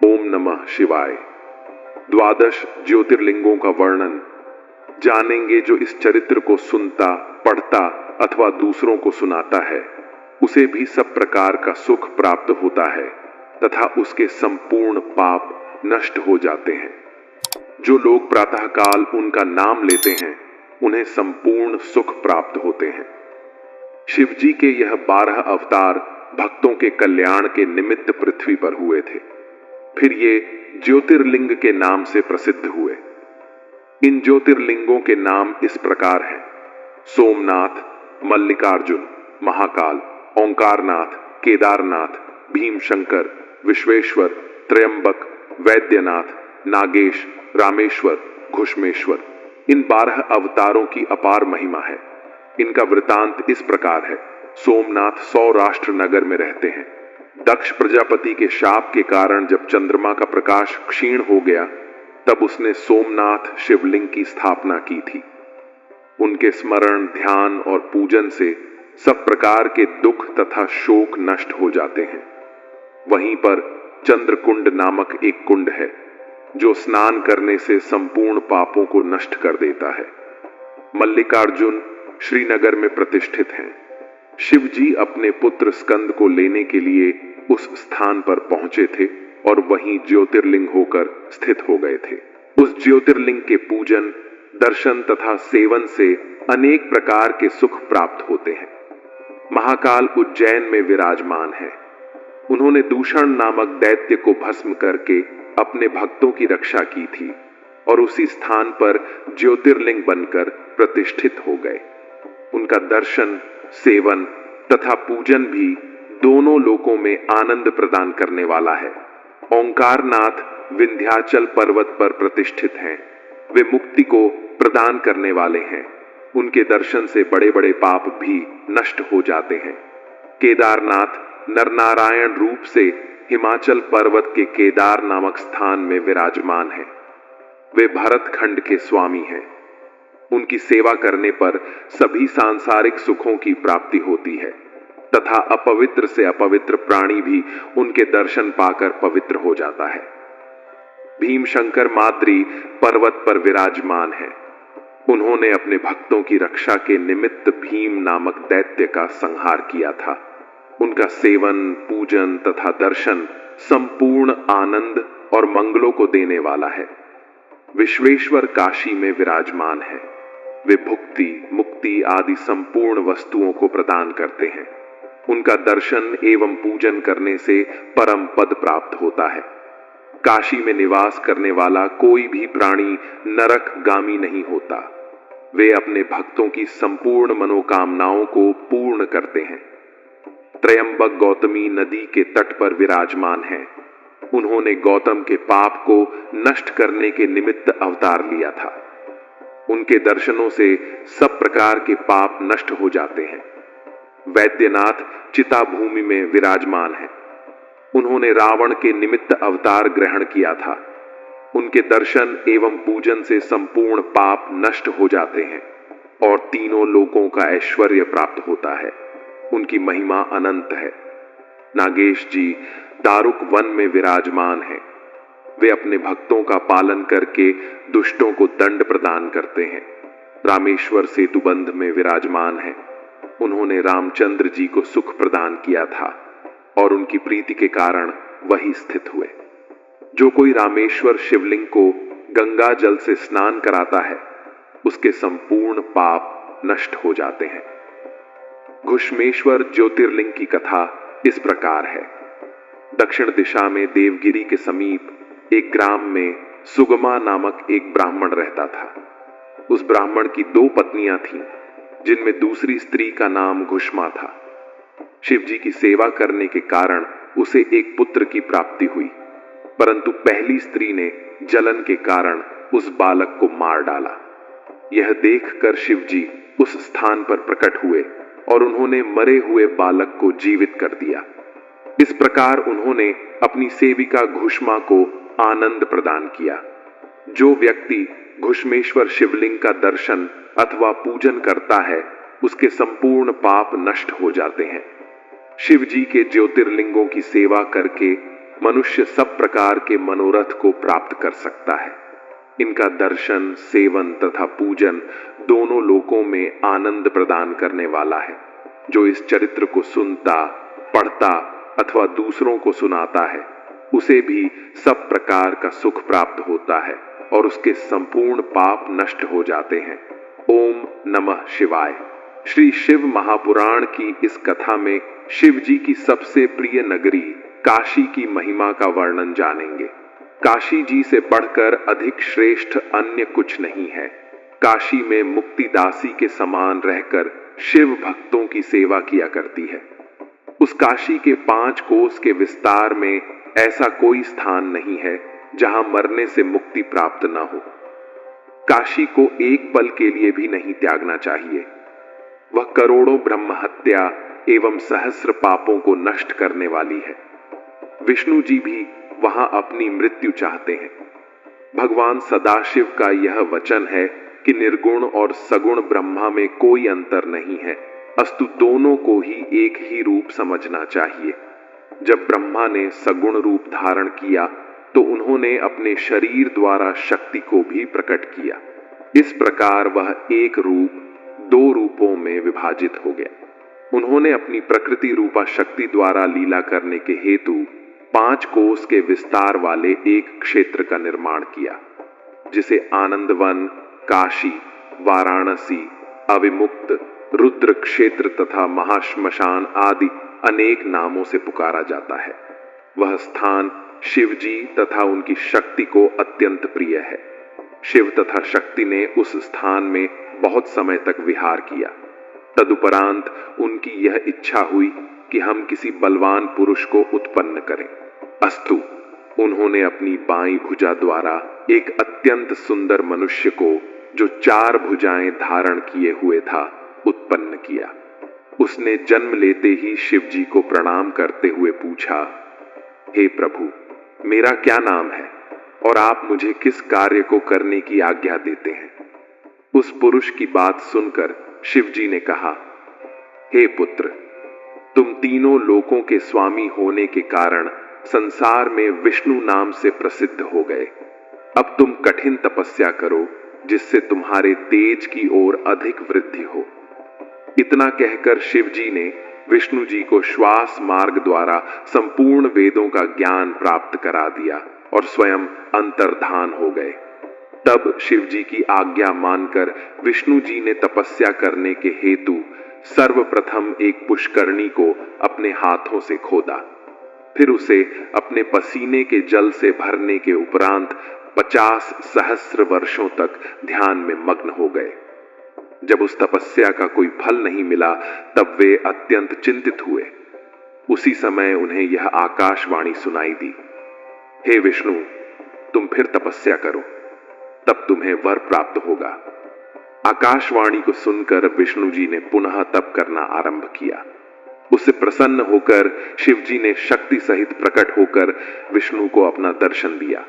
ओम नमः शिवाय। द्वादश ज्योतिर्लिंगों का वर्णन जानेंगे। जो इस चरित्र को सुनता, पढ़ता अथवा दूसरों को सुनाता है, उसे भी सब प्रकार का सुख प्राप्त होता है तथा उसके संपूर्ण पाप नष्ट हो जाते हैं। जो लोग प्रातःकाल उनका नाम लेते हैं, उन्हें संपूर्ण सुख प्राप्त होते हैं। शिव जी के यह 12 अवतार भक्तों के कल्याण के निमित्त पृथ्वी पर हुए थे। फिर ये ज्योतिर्लिंग के नाम से प्रसिद्ध हुए। इन ज्योतिर्लिंगों के नाम इस प्रकार हैं: सोमनाथ, मल्लिकार्जुन, महाकाल, ओंकारनाथ, केदारनाथ, भीमशंकर, विश्वेश्वर, त्रयंबक, वैद्यनाथ, नागेश, रामेश्वर, घुष्मेश्वर। इन 12 अवतारों की अपार महिमा है। इनका वृतांत इस प्रकार है। सोमनाथ सौराष्ट्र नगर में रहते हैं। दक्ष प्रजापति के शाप के कारण जब चंद्रमा का प्रकाश क्षीण हो गया, तब उसने सोमनाथ शिवलिंग की स्थापना की थी। उनके स्मरण, ध्यान और पूजन से सब प्रकार के दुख तथा शोक नष्ट हो जाते हैं। वहीं पर चंद्रकुंड नामक एक कुंड है, जो स्नान करने से संपूर्ण पापों को नष्ट कर देता है। मल्लिकार्जुन श्रीनगर में प्रतिष्ठित हैं। शिव जी अपने पुत्र स्कंद को लेने के लिए उस स्थान पर पहुंचे थे और वहीं ज्योतिर्लिंग होकर स्थित हो गए थे। उस ज्योतिर्लिंग के पूजन, दर्शन तथा सेवन से अनेक प्रकार के सुख प्राप्त होते हैं। महाकाल उज्जैन में विराजमान है। उन्होंने दूषण नामक दैत्य को भस्म करके अपने भक्तों की रक्षा की थी और उसी स्थान पर ज्योतिर्लिंग बनकर प्रतिष्ठित हो गए। उनका दर्शन, सेवन तथा पूजन भी दोनों लोकों में आनंद प्रदान करने वाला है। ओंकारनाथ विंध्याचल पर्वत पर प्रतिष्ठित हैं। वे मुक्ति को प्रदान करने वाले हैं। उनके दर्शन से बड़े बड़े पाप भी नष्ट हो जाते हैं। केदारनाथ नरनारायण रूप से हिमाचल पर्वत के केदार नामक स्थान में विराजमान हैं। वे भरत खंड के स्वामी हैं। उनकी सेवा करने पर सभी सांसारिक सुखों की प्राप्ति होती है तथा अपवित्र से अपवित्र प्राणी भी उनके दर्शन पाकर पवित्र हो जाता है। भीमशंकर माद्री पर्वत पर विराजमान है। उन्होंने अपने भक्तों की रक्षा के निमित्त भीम नामक दैत्य का संहार किया था। उनका सेवन, पूजन तथा दर्शन संपूर्ण आनंद और मंगलों को देने वाला है। विश्वेश्वर काशी में विराजमान है। वे भुक्ति, मुक्ति आदि संपूर्ण वस्तुओं को प्रदान करते हैं। उनका दर्शन एवं पूजन करने से परम पद प्राप्त होता है। काशी में निवास करने वाला कोई भी प्राणी नरक गामी नहीं होता। वे अपने भक्तों की संपूर्ण मनोकामनाओं को पूर्ण करते हैं। त्रयंबक गौतमी नदी के तट पर विराजमान हैं। उन्होंने गौतम के पाप को नष्ट करने के निमित्त अवतार लिया था। उनके दर्शनों से सब प्रकार के पाप नष्ट हो जाते हैं। वैद्यनाथ चिता भूमि में विराजमान है। उन्होंने रावण के निमित्त अवतार ग्रहण किया था। उनके दर्शन एवं पूजन से संपूर्ण पाप नष्ट हो जाते हैं और तीनों लोकों का ऐश्वर्य प्राप्त होता है। उनकी महिमा अनंत है। नागेश जी दारुक वन में विराजमान हैं। वे अपने भक्तों का पालन करके दुष्टों को दंड प्रदान करते हैं। रामेश्वर सेतुबंध में विराजमान हैं। उन्होंने रामचंद्र जी को सुख प्रदान किया था और उनकी प्रीति के कारण वही स्थित हुए। जो कोई रामेश्वर शिवलिंग को गंगा जल से स्नान कराता है, उसके संपूर्ण पाप नष्ट हो जाते हैं। घुष्मेश्वर ज्योतिर्लिंग की कथा इस प्रकार है। दक्षिण दिशा में देवगिरी के समीप एक ग्राम में सुगमा नामक एक ब्राह्मण रहता था। उस ब्राह्मण की 2 पत्नियां थीं, जिनमें दूसरी स्त्री का नाम घुष्मा था। शिव जी की सेवा करने के कारण उसे एक पुत्र की प्राप्ति हुई, परंतु पहली स्त्री ने जलन के कारण उस बालक को मार डाला। यह देखकर शिव जी उस स्थान पर प्रकट हुए और उन्होंने मरे हुए बालक को जीवित कर दिया। इस प्रकार उन्होंने अपनी सेविका घुष्मा को आनंद प्रदान किया। जो व्यक्ति घुष्मेश्वर शिवलिंग का दर्शन अथवा पूजन करता है, उसके संपूर्ण पाप नष्ट हो जाते हैं। शिव जी के ज्योतिर्लिंगों की सेवा करके मनुष्य सब प्रकार के मनोरथ को प्राप्त कर सकता है। इनका दर्शन, सेवन तथा पूजन दोनों लोकों में आनंद प्रदान करने वाला है। जो इस चरित्र को सुनता, पढ़ता अथवा दूसरों को सुनाता है, उसे भी सब प्रकार का सुख प्राप्त होता है और उसके संपूर्ण पाप नष्ट हो जाते हैं। ओम नमः शिवाय। श्री शिव महापुराण की इस कथा में शिव जी की सबसे प्रिय नगरी काशी की महिमा का वर्णन जानेंगे। काशी जी से बढ़कर अधिक श्रेष्ठ अन्य कुछ नहीं है। काशी में मुक्तिदासी के समान रहकर शिव भक्तों की सेवा किया करती है। उस काशी के 5 कोस के विस्तार में ऐसा कोई स्थान नहीं है जहां मरने से मुक्ति प्राप्त न हो। काशी को एक पल के लिए भी नहीं त्यागना चाहिए। वह करोड़ों ब्रह्म हत्या एवं सहस्र पापों को नष्ट करने वाली है। विष्णु जी भी वहां अपनी मृत्यु चाहते हैं। भगवान सदाशिव का यह वचन है कि निर्गुण और सगुण ब्रह्मा में कोई अंतर नहीं है, अस्तु दोनों को ही एक ही रूप समझना चाहिए। जब ब्रह्मा ने सगुण रूप धारण किया तो उन्होंने अपने शरीर द्वारा शक्ति को भी प्रकट किया। इस प्रकार वह एक रूप 2 रूपों में विभाजित हो गया। उन्होंने अपनी प्रकृति रूपा शक्ति द्वारा लीला करने के हेतु 5 कोस के विस्तार वाले एक क्षेत्र का निर्माण किया, जिसे आनंदवन, काशी, वाराणसी, अविमुक्त, रुद्र क्षेत्र तथा महाश्मशान आदि अनेक नामों से पुकारा जाता है। वह स्थान शिव जी तथा उनकी शक्ति को अत्यंत प्रिय है। शिव तथा शक्ति ने उस स्थान में बहुत समय तक विहार किया। तदुपरांत उनकी यह इच्छा हुई कि हम किसी बलवान पुरुष को उत्पन्न करें। अस्तु, उन्होंने अपनी बाईं भुजा द्वारा एक अत्यंत सुंदर मनुष्य को, जो 4 भुजाएं धारण किए हुए था, उत्पन्न किया। उसने जन्म लेते ही शिव जी को प्रणाम करते हुए पूछा, हे प्रभु, मेरा क्या नाम है और आप मुझे किस कार्य को करने की आज्ञा देते हैं? उस पुरुष की बात सुनकर शिव जी ने कहा, हे पुत्र, तुम तीनों लोकों के स्वामी होने के कारण संसार में विष्णु नाम से प्रसिद्ध हो गए। अब तुम कठिन तपस्या करो, जिससे तुम्हारे तेज की ओर अधिक वृद्धि हो। इतना कहकर शिव जी ने विष्णु जी को श्वास मार्ग द्वारा संपूर्ण वेदों का ज्ञान प्राप्त करा दिया और स्वयं अंतर्धान हो गए। तब शिव जी की आज्ञा मानकर विष्णु जी ने तपस्या करने के हेतु सर्वप्रथम एक पुष्करणी को अपने हाथों से खोदा। फिर उसे अपने पसीने के जल से भरने के उपरांत 50 सहस्र वर्षों तक ध्यान में मग्न हो गए। जब उस तपस्या का कोई फल नहीं मिला, तब वे अत्यंत चिंतित हुए। उसी समय उन्हें यह आकाशवाणी सुनाई दी, हे विष्णु, तुम फिर तपस्या करो, तब तुम्हें वर प्राप्त होगा। आकाशवाणी को सुनकर विष्णु जी ने पुनः तप करना आरंभ किया। उससे प्रसन्न होकर शिव जी ने शक्ति सहित प्रकट होकर विष्णु को अपना दर्शन दिया।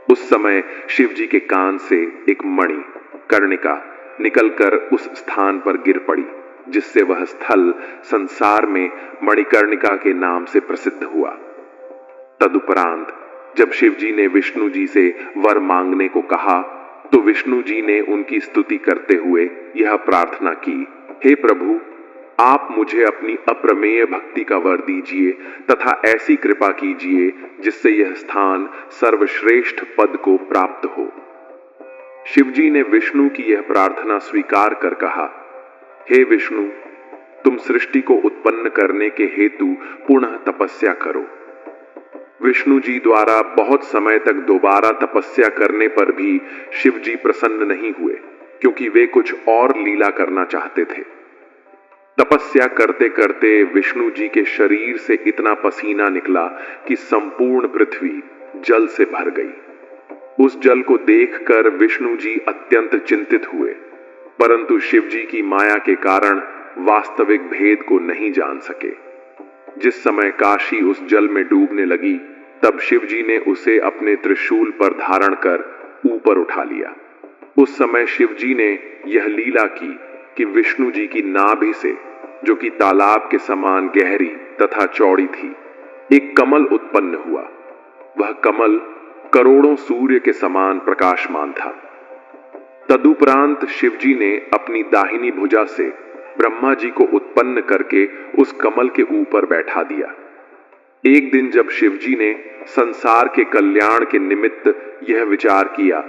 उस समय शिव जी के कान से एक मणि, कर्णिका, निकलकर उस स्थान पर गिर पड़ी, जिससे वह स्थल संसार में मणिकर्णिका के नाम से प्रसिद्ध हुआ। तदुपरांत जब शिव जी ने विष्णु जी से वर मांगने को कहा, तो विष्णु जी ने उनकी स्तुति करते हुए यह प्रार्थना की, हे प्रभु, आप मुझे अपनी अप्रमेय भक्ति का वर दीजिए तथा ऐसी कृपा कीजिए जिससे यह स्थान सर्वश्रेष्ठ पद को प्राप्त हो। शिव जी ने विष्णु की यह प्रार्थना स्वीकार कर कहा, हे विष्णु, तुम सृष्टि को उत्पन्न करने के हेतु पुनः तपस्या करो। विष्णु जी द्वारा बहुत समय तक दोबारा तपस्या करने पर भी शिव जी प्रसन्न नहीं हुए, क्योंकि वे कुछ और लीला करना चाहते थे। तपस्या करते करते विष्णु जी के शरीर से इतना पसीना निकला कि संपूर्ण पृथ्वी जल से भर गई। उस जल को देखकर विष्णु जी अत्यंत चिंतित हुए, परंतु शिव जी की माया के कारण वास्तविक भेद को नहीं जान सके। जिस समय काशी उस जल में डूबने लगी, तब शिव जी ने उसे अपने त्रिशूल पर धारण कर ऊपर उठा लिया। उस समय शिव जी ने यह लीला की कि विष्णु जी की नाभि से, जो कि तालाब के समान गहरी तथा चौड़ी थी, एक कमल उत्पन्न हुआ वह कमल करोड़ों सूर्य के समान प्रकाशमान था। तदुपरांत शिवजी ने अपनी दाहिनी भुजा से ब्रह्मा जी को उत्पन्न करके उस कमल के ऊपर बैठा दिया। एक दिन जब शिवजी ने संसार के कल्याण के निमित्त यह विचार किया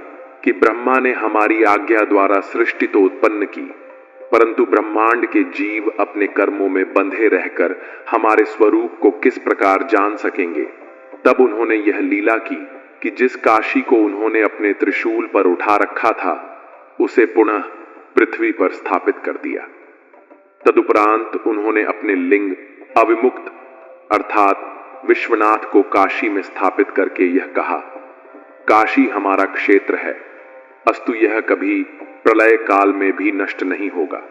कि ब्रह्मा ने हमारी आज्ञा द्वारा सृष्टि तो उत्पन्न की, परंतु ब्रह्मांड के जीव अपने कर्मों में बंधे रहकर हमारे स्वरूप को किस प्रकार जान सकेंगे, तब उन्होंने यह लीला की कि जिस काशी को उन्होंने अपने त्रिशूल पर उठा रखा था उसे पुनः पृथ्वी पर स्थापित कर दिया। तदुपरांत उन्होंने अपने लिंग अविमुक्त अर्थात विश्वनाथ को काशी में स्थापित करके यह कहा, काशी हमारा क्षेत्र है, अस्तु यह कभी प्रलय काल में भी नष्ट नहीं होगा।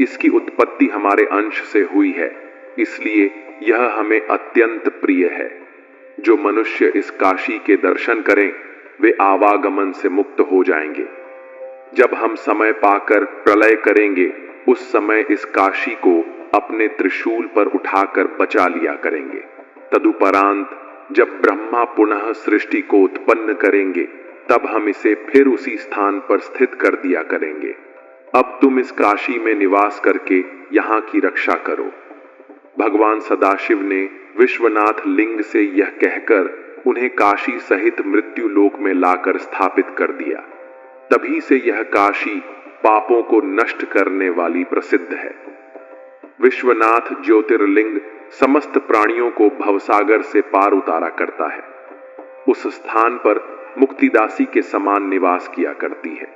इसकी उत्पत्ति हमारे अंश से हुई है, इसलिए यह हमें अत्यंत प्रिय है। जो मनुष्य इस काशी के दर्शन करें वे आवागमन से मुक्त हो जाएंगे। जब हम समय पाकर प्रलय करेंगे उस समय इस काशी को अपने त्रिशूल पर उठाकर बचा लिया करेंगे। तदुपरांत जब ब्रह्मा पुनः सृष्टि को उत्पन्न करेंगे तब हम इसे फिर उसी स्थान पर स्थित कर दिया करेंगे। अब तुम इस काशी में निवास करके यहाँ की रक्षा करो। भगवान सदाशिव ने विश्वनाथ लिंग से यह कहकर उन्हें काशी सहित मृत्यु लोक में लाकर स्थापित कर दिया। तभी से यह काशी पापों को नष्ट करने वाली प्रसिद्ध है। विश्वनाथ ज्योतिर्लिंग समस्त प्राणियों को भवसागर से पार उतारा करता है। उस स्थान पर मुक्तिदासी के समान निवास किया करती है।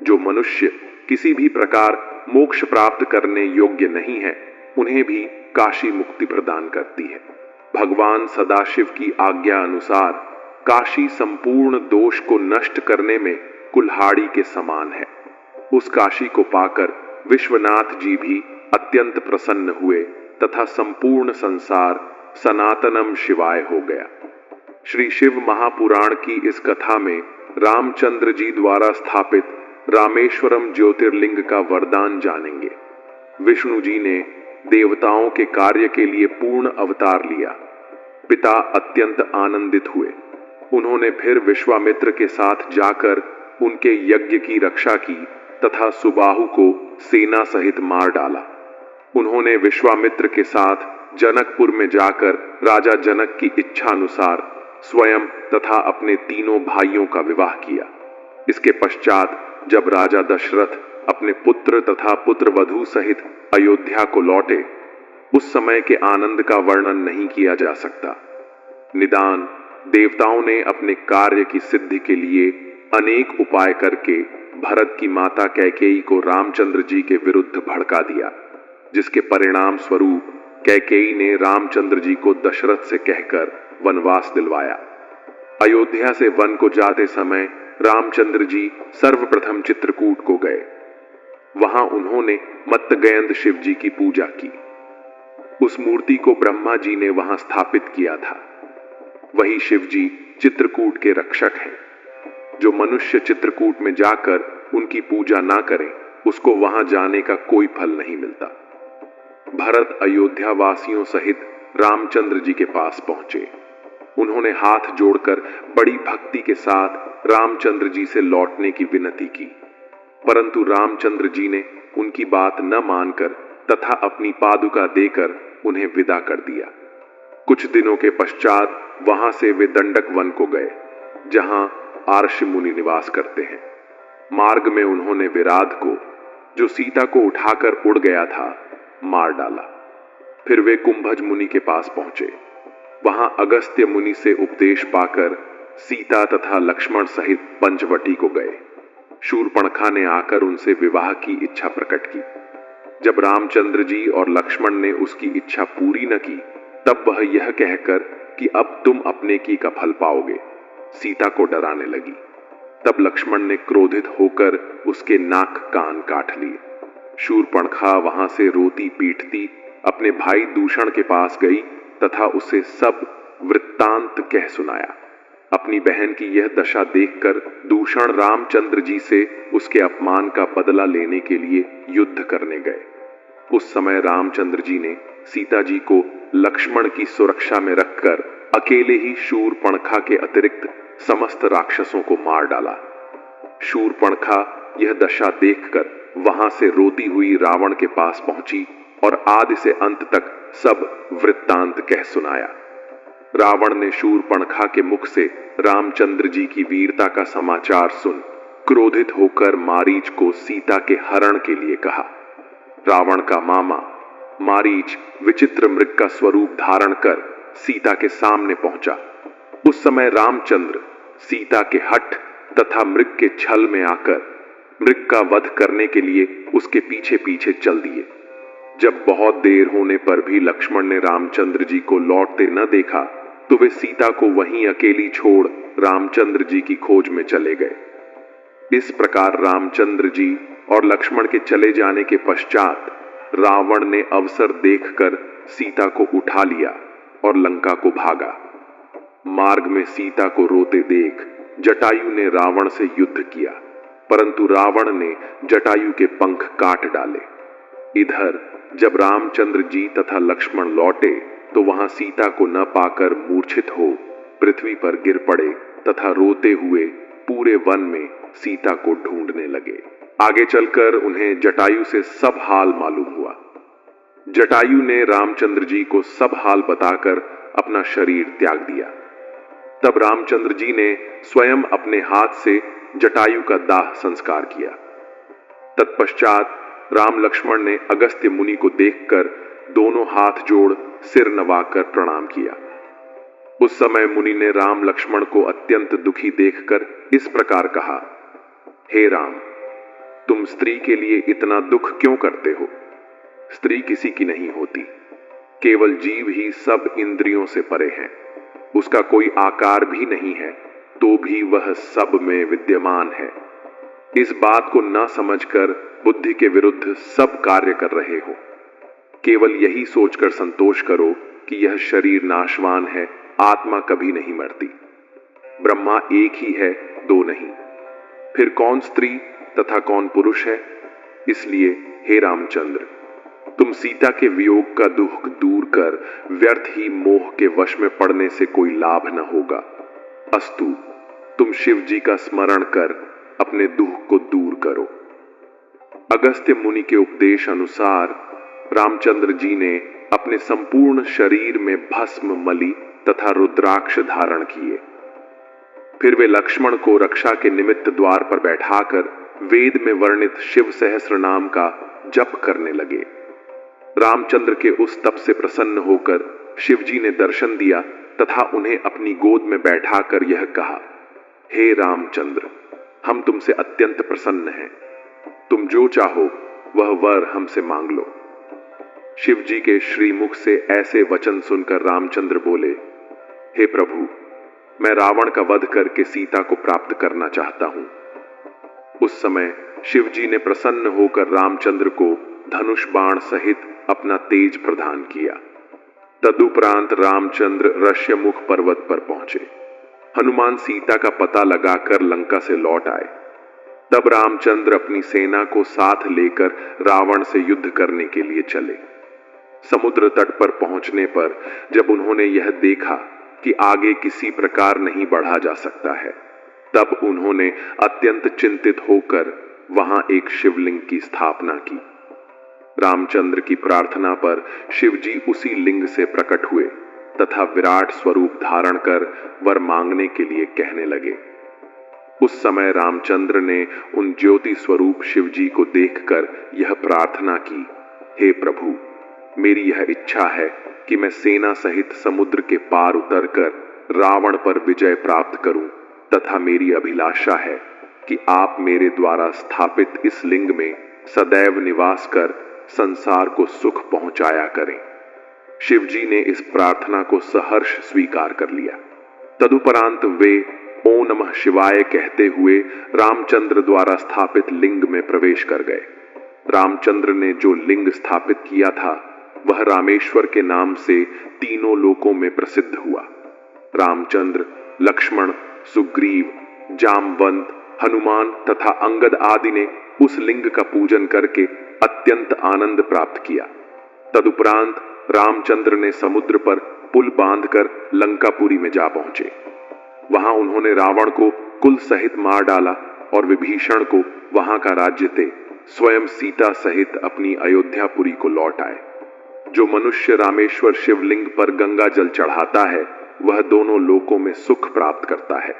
जो मनुष्य किसी भी प्रकार मोक्ष प्राप्त करने योग्य नहीं है उन्हें भी काशी मुक्ति प्रदान करती है। भगवान सदाशिव की आज्ञा अनुसार काशी संपूर्ण दोष को नष्ट करने में कुल्हाड़ी के समान है। उस काशी को पाकर विश्वनाथ जी भी अत्यंत प्रसन्न हुए तथा संपूर्ण संसार सनातनम शिवाय हो गया। श्री शिव महापुराण की इस कथा में रामचंद्र जी द्वारा स्थापित रामेश्वरम ज्योतिर्लिंग का वरदान जानेंगे। विष्णु जी ने देवताओं के कार्य के लिए पूर्ण अवतार लिया। पिता अत्यंत आनंदित हुए। उन्होंने फिर विश्वामित्र के साथ जाकर उनके यज्ञ की रक्षा की तथा सुबाहु को सेना सहित मार डाला। उन्होंने विश्वामित्र के साथ जनकपुर में जाकर राजा जनक की इच्छा अनुसार स्वयं तथा अपने तीनों भाइयों का विवाह किया। इसके पश्चात जब राजा दशरथ अपने पुत्र तथा पुत्रवधू सहित अयोध्या को लौटे, उस समय के आनंद का वर्णन नहीं किया जा सकता। निदान देवताओं ने अपने कार्य की सिद्धि के लिए अनेक उपाय करके भरत की माता कैकेयी को रामचंद्र जी के विरुद्ध भड़का दिया, जिसके परिणाम स्वरूप कैकेयी ने रामचंद्र जी को दशरथ से कहकर वनवास दिलवाया। अयोध्या से वन को जाते समय रामचंद्र जी सर्वप्रथम चित्रकूट को गए। वहां उन्होंने मत्तगयंद शिव जी की पूजा की। उस मूर्ति को ब्रह्मा जी ने वहां स्थापित किया था। वही शिव जी चित्रकूट के रक्षक हैं। जो मनुष्य चित्रकूट में जाकर उनकी पूजा ना करे उसको वहां जाने का कोई फल नहीं मिलता। भरत अयोध्या वासियों सहित रामचंद्र जी के पास पहुंचे। उन्होंने हाथ जोड़कर बड़ी भक्ति के साथ रामचंद्र जी से लौटने की विनती की, परंतु रामचंद्र जी ने उनकी बात न मानकर तथा अपनी पादुका देकर उन्हें विदा कर दिया। कुछ दिनों के पश्चात वहां से वे दंडक वन को गए, जहां आर्ष मुनि निवास करते हैं। मार्ग में उन्होंने विराध को, जो सीता को उठाकर उड़ गया था, मार डाला। फिर वे कुंभज मुनि के पास पहुंचे। वहां अगस्त्य मुनि से उपदेश पाकर सीता तथा लक्ष्मण सहित पंचवटी को गए। शूर्पणखा ने आकर उनसे विवाह की इच्छा प्रकट की। जब रामचंद्र जी और लक्ष्मण ने उसकी इच्छा पूरी न की, तब वह यह कहकर कि अब तुम अपने की का फल पाओगे, सीता को डराने लगी। तब लक्ष्मण ने क्रोधित होकर उसके नाक कान काट लिए। शूर्पणखा वहां से रोती पीटती अपने भाई दूषण के पास गई तथा उसे सब वृत्तांत कह सुनाया। अपनी बहन की यह दशा देखकर दूषण रामचंद्र जी से उसके अपमान का बदला लेने के लिए युद्ध करने गए। उस समय रामचंद्र जी ने सीता जी को लक्ष्मण की सुरक्षा में रखकर अकेले ही शूरपणखा के अतिरिक्त समस्त राक्षसों को मार डाला। शूरपणखा यह दशा देखकर वहां से रोती हुई रावण के पास पहुंची और आदि से अंत तक सब वृत्तांत कह सुनाया। रावण ने शूरपणखा के मुख से रामचंद्र जी की वीरता का समाचार सुन क्रोधित होकर मारीच को सीता के हरण के लिए कहा। रावण का मामा मारीच विचित्र मृग का स्वरूप धारण कर सीता के सामने पहुंचा। उस समय रामचंद्र सीता के हठ तथा मृग के छल में आकर मृग का वध करने के लिए उसके पीछे पीछे चल दिए। जब बहुत देर होने पर भी लक्ष्मण ने रामचंद्र जी को लौटते न देखा तो वे सीता को वहीं अकेली छोड़ रामचंद्र जी की खोज में चले गए। इस प्रकार रामचंद्र जी और लक्ष्मण के चले जाने के पश्चात रावण ने अवसर देखकर सीता को उठा लिया और लंका को भागा। मार्ग में सीता को रोते देख जटायु ने रावण से युद्ध किया, परंतु रावण ने जटायु के पंख काट डाले। इधर जब रामचंद्र जी तथा लक्ष्मण लौटे तो वहां सीता को न पाकर मूर्छित हो पृथ्वी पर गिर पड़े तथा रोते हुए पूरे वन में सीता को ढूंढने लगे। आगे चलकर उन्हें जटायु से सब हाल मालूम हुआ। जटायु ने रामचंद्र जी को सब हाल बताकर अपना शरीर त्याग दिया। तब रामचंद्र जी ने स्वयं अपने हाथ से जटायु का दाह संस्कार किया। तत्पश्चात राम लक्ष्मण ने अगस्त्य मुनि को देखकर दोनों हाथ जोड़ सिर नवाकर प्रणाम किया। उस समय मुनि ने राम लक्ष्मण को अत्यंत दुखी देखकर इस प्रकार कहा, हे राम, तुम स्त्री के लिए इतना दुख क्यों करते हो? स्त्री किसी की नहीं होती, केवल जीव ही सब इंद्रियों से परे है। उसका कोई आकार भी नहीं है तो भी वह सब में विद्यमान है। इस बात को न समझकर बुद्धि के विरुद्ध सब कार्य कर रहे हो। केवल यही सोचकर संतोष करो कि यह शरीर नाशवान है, आत्मा कभी नहीं मरती। ब्रह्मा एक ही है, दो नहीं। फिर कौन स्त्री तथा कौन पुरुष है? इसलिए हे रामचंद्र, तुम सीता के वियोग का दुख दूर कर व्यर्थ ही मोह के वश में पड़ने से कोई लाभ न होगा। अस्तु, तुम शिव जी का स्मरण कर अपने दुख को दूर करो। अगस्त्य मुनि के उपदेश अनुसार रामचंद्र जी ने अपने संपूर्ण शरीर में भस्म, मलि तथा रुद्राक्ष धारण किए। फिर वे लक्ष्मण को रक्षा के निमित्त द्वार पर बैठाकर वेद में वर्णित शिव सहस्र नाम का जप करने लगे। रामचंद्र के उस तप से प्रसन्न होकर शिव जी ने दर्शन दिया तथा उन्हें अपनी गोद में बैठाकर यह कहा, हे रामचंद्र, हम तुमसे अत्यंत प्रसन्न हैं। तुम जो चाहो वह वर हमसे मांग लो। शिव जी के श्रीमुख से ऐसे वचन सुनकर रामचंद्र बोले, हे प्रभु, मैं रावण का वध करके सीता को प्राप्त करना चाहता हूं। उस समय शिव जी ने प्रसन्न होकर रामचंद्र को धनुष बाण सहित अपना तेज प्रदान किया। तदुपरांत रामचंद्र ऋष्यमुख पर्वत पर पहुंचे। हनुमान सीता का पता लगाकर लंका से लौट आए। तब रामचंद्र अपनी सेना को साथ लेकर रावण से युद्ध करने के लिए चले। समुद्र तट पर पहुंचने पर जब उन्होंने यह देखा कि आगे किसी प्रकार नहीं बढ़ा जा सकता है, तब उन्होंने अत्यंत चिंतित होकर वहां एक शिवलिंग की स्थापना की। रामचंद्र की प्रार्थना पर शिवजी उसी लिंग से प्रकट हुए तथा विराट स्वरूप धारण कर वर मांगने के लिए कहने लगे। उस समय रामचंद्र ने उन ज्योति स्वरूप शिवजी को देखकर यह प्रार्थना की, हे प्रभु, मेरी यह इच्छा है कि मैं सेना सहित समुद्र के पार उतरकर रावण पर विजय प्राप्त करूं तथा मेरी अभिलाषा है कि आप मेरे द्वारा स्थापित इस लिंग में सदैव निवास कर संसार को सुख पहुंचाया करें। शिवजी ने इस प्रार्थना को सहर्ष स्वीकार कर लिया। तदुपरांत वे ओम नमः शिवाय कहते हुए रामचंद्र द्वारा स्थापित लिंग में प्रवेश कर गए। रामचंद्र ने जो लिंग स्थापित किया था वह रामेश्वर के नाम से तीनों लोकों में प्रसिद्ध हुआ। रामचंद्र, लक्ष्मण, सुग्रीव, जामवंत, हनुमान तथा अंगद आदि ने उस लिंग का पूजन करके अत्यंत आनंद प्राप्त किया। तदुपरांत रामचंद्र ने समुद्र पर पुल बांधकर लंकापुरी में जा पहुंचे। वहां उन्होंने रावण को कुल सहित मार डाला और विभीषण को वहां का राज्य दे स्वयं सीता सहित अपनी अयोध्यापुरी को लौट आए। जो मनुष्य रामेश्वर शिवलिंग पर गंगा जल चढ़ाता है वह दोनों लोकों में सुख प्राप्त करता है।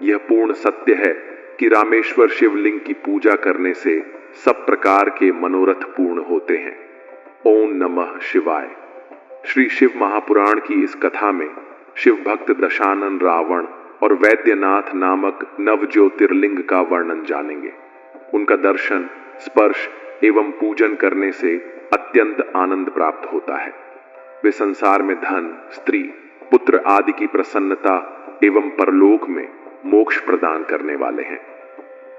यह पूर्ण सत्य है कि रामेश्वर शिवलिंग की पूजा करने से सब प्रकार के मनोरथ पूर्ण होते हैं। ओम नमः शिवाय। श्री शिव महापुराण की इस कथा में शिव भक्त दशानन रावण और वैद्यनाथ नामक नव ज्योतिर्लिंग का वर्णन जानेंगे। उनका दर्शन, स्पर्श एवं पूजन करने से अत्यंत आनंद प्राप्त होता है। वे संसार में धन, स्त्री, पुत्र आदि की प्रसन्नता एवं परलोक में मोक्ष प्रदान करने वाले हैं।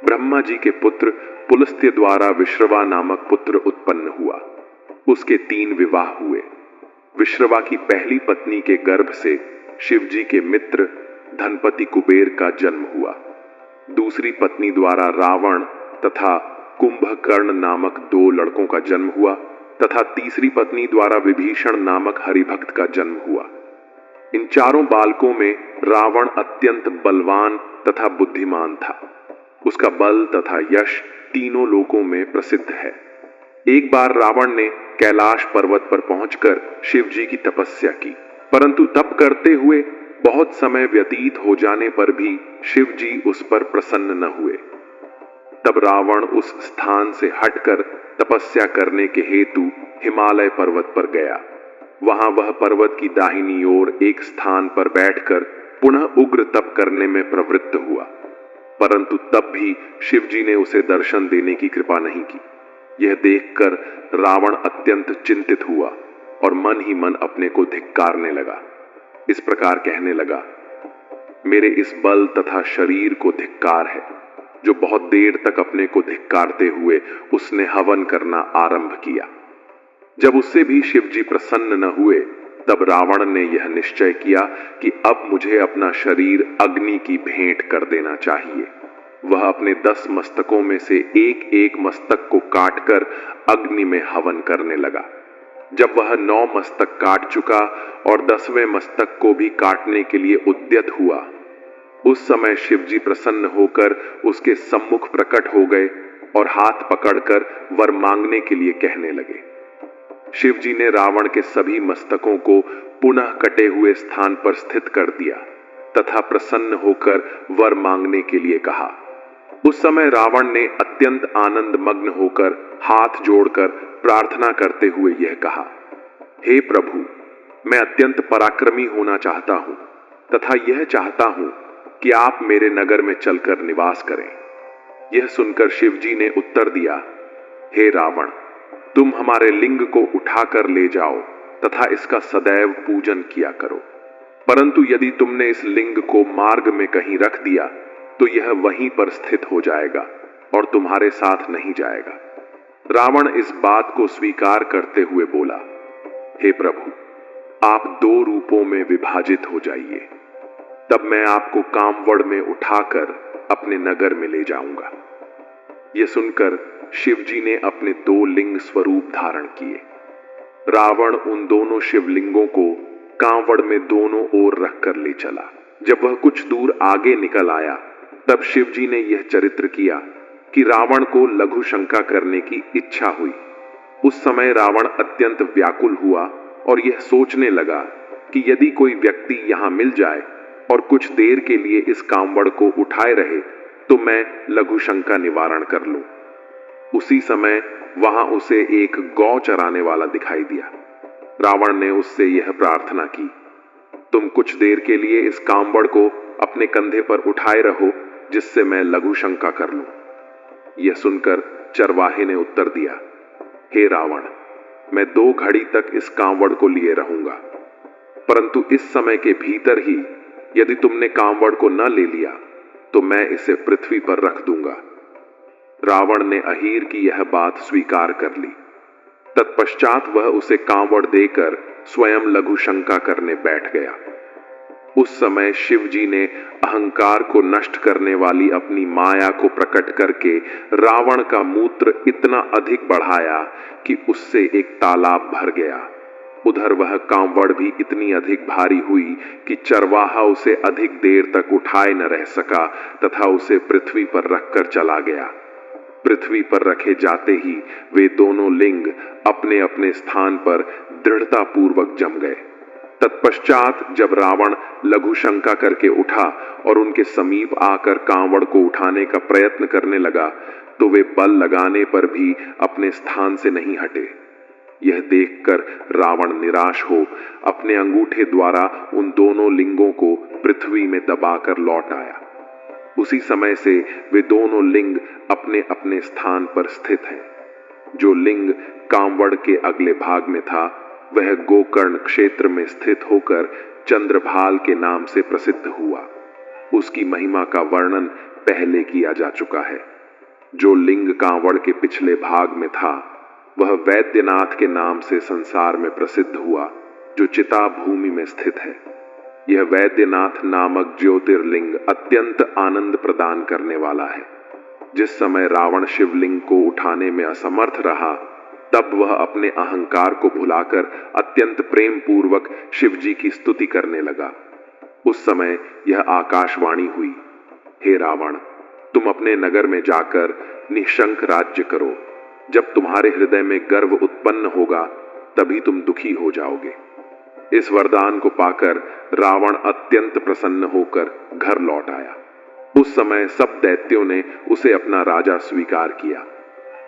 ब्रह्मा जी के पुत्र पुलस्त्य द्वारा विश्रवा नामक पुत्र उत्पन्न हुआ। उसके 3 विवाह हुए। विश्रवा की पहली पत्नी के गर्भ से शिव जी के मित्र धनपति कुबेर का जन्म हुआ। दूसरी पत्नी द्वारा रावण तथा कुंभकर्ण नामक 2 लड़कों का जन्म हुआ तथा तीसरी पत्नी द्वारा विभीषण नामक हरिभक्त का जन्म हुआ। इन चारों बालकों में रावण अत्यंत बलवान तथा बुद्धिमान था। उसका बल तथा यश तीनों लोकों में प्रसिद्ध है। एक बार रावण ने कैलाश पर्वत पर पहुंचकर शिव जी की तपस्या की, परंतु तप करते हुए बहुत समय व्यतीत हो जाने पर भी शिव जी उस पर प्रसन्न न हुए। तब रावण उस स्थान से हटकर तपस्या करने के हेतु हिमालय पर्वत पर गया। वहां वह पर्वत की दाहिनी ओर एक स्थान पर बैठकर पुनः उग्र तप करने में प्रवृत्त हुआ, परंतु तब भी शिव जी ने उसे दर्शन देने की कृपा नहीं की। यह देखकर रावण अत्यंत चिंतित हुआ और मन ही मन अपने को धिक्कारने लगा। इस प्रकार कहने लगा, मेरे इस बल तथा शरीर को धिक्कार है। जो बहुत देर तक अपने को धिक्कारते हुए उसने हवन करना आरंभ किया। जब उससे भी शिव जी प्रसन्न न हुए, तब रावण ने यह निश्चय किया कि अब मुझे अपना शरीर अग्नि की भेंट कर देना चाहिए। वह अपने 10 मस्तकों में से एक एक मस्तक को काटकर अग्नि में हवन करने लगा। जब वह 9 मस्तक काट चुका और 10वें मस्तक को भी काटने के लिए उद्यत हुआ, उस समय शिव जी प्रसन्न होकर उसके सम्मुख प्रकट हो गए और हाथ पकड़कर वर मांगने के लिए कहने लगे। शिव जी ने रावण के सभी मस्तकों को पुनः कटे हुए स्थान पर स्थित कर दिया तथा प्रसन्न होकर वर मांगने के लिए कहा। उस समय रावण ने अत्यंत आनंद मग्न होकर हाथ जोड़कर प्रार्थना करते हुए यह कहा, हे प्रभु, मैं अत्यंत पराक्रमी होना चाहता हूं तथा यह चाहता हूं कि आप मेरे नगर में चलकर निवास करें। यह सुनकर शिव जी ने उत्तर दिया, हे रावण, तुम हमारे लिंग को उठाकर ले जाओ तथा इसका सदैव पूजन किया करो, परंतु यदि तुमने इस लिंग को मार्ग में कहीं रख दिया तो यह वहीं पर स्थित हो जाएगा और तुम्हारे साथ नहीं जाएगा। रावण इस बात को स्वीकार करते हुए बोला, हे प्रभु, आप 2 रूपों में विभाजित हो जाइए, तब मैं आपको कामवड़ में उठाकर अपने नगर में ले जाऊंगा। यह सुनकर शिव जी ने अपने 2 लिंग स्वरूप धारण किए। रावण उन दोनों शिवलिंगों को कांवड़ में दोनों ओर रखकर ले चला। जब वह कुछ दूर आगे निकल आया, तब शिव जी ने यह चरित्र किया कि रावण को लघु शंका करने की इच्छा हुई। उस समय रावण अत्यंत व्याकुल हुआ और यह सोचने लगा कि यदि कोई व्यक्ति यहां मिल जाए और कुछ देर के लिए इस कांवड़ को उठाए रहे तो मैं लघु शंका निवारण कर लूं। उसी समय वहां उसे एक गौ चराने वाला दिखाई दिया। रावण ने उससे यह प्रार्थना की, तुम कुछ देर के लिए इस कांवड़ को अपने कंधे पर उठाए रहो जिससे मैं लघु शंका कर लूं। यह सुनकर चरवाहे ने उत्तर दिया, हे रावण, मैं 2 घड़ी तक इस कांवड़ को लिए रहूंगा, परंतु इस समय के भीतर ही यदि तुमने कांवड़ को न ले लिया तो मैं इसे पृथ्वी पर रख दूंगा। रावण ने अहीर की यह बात स्वीकार कर ली। तत्पश्चात वह उसे कांवड़ देकर स्वयं लघु शंका करने बैठ गया। उस समय शिव जी ने अहंकार को नष्ट करने वाली अपनी माया को प्रकट करके रावण का मूत्र इतना अधिक बढ़ाया कि उससे एक तालाब भर गया। उधर वह कांवड़ भी इतनी अधिक भारी हुई कि चरवाहा उसे अधिक देर तक उठाए न रह सका तथा उसे पृथ्वी पर रखकर चला गया। पृथ्वी पर रखे जाते ही वे दोनों लिंग अपने अपने स्थान पर दृढ़ता पूर्वक जम गए। तत्पश्चात जब रावण लघु शंका करके उठा और उनके समीप आकर कांवड़ को उठाने का प्रयत्न करने लगा तो वे बल लगाने पर भी अपने स्थान से नहीं हटे। यह देखकर रावण निराश हो अपने अंगूठे द्वारा उन दोनों लिंगों को पृथ्वी में दबाकर लौट आया। उसी समय से वे दोनों लिंग अपने अपने स्थान पर स्थित हैं। जो लिंग कांवड़ के अगले भाग में था वह गोकर्ण क्षेत्र में स्थित होकर चंद्रभाल के नाम से प्रसिद्ध हुआ। उसकी महिमा का वर्णन पहले किया जा चुका है। जो लिंग कांवड़ के पिछले भाग में था वह वैद्यनाथ के नाम से संसार में प्रसिद्ध हुआ, जो चिता भूमि में स्थित है। यह वैद्यनाथ नामक ज्योतिर्लिंग अत्यंत आनंद प्रदान करने वाला है। जिस समय रावण शिवलिंग को उठाने में असमर्थ रहा तब वह अपने अहंकार को भुलाकर अत्यंत प्रेम पूर्वक शिव जी की स्तुति करने लगा। उस समय यह आकाशवाणी हुई, हे रावण, तुम अपने नगर में जाकर निशंक राज्य करो। जब तुम्हारे हृदय में गर्व उत्पन्न होगा तभी तुम दुखी हो जाओगे। इस वरदान को पाकर रावण अत्यंत प्रसन्न होकर घर लौट आया। उस समय सब दैत्यों ने उसे अपना राजा स्वीकार किया।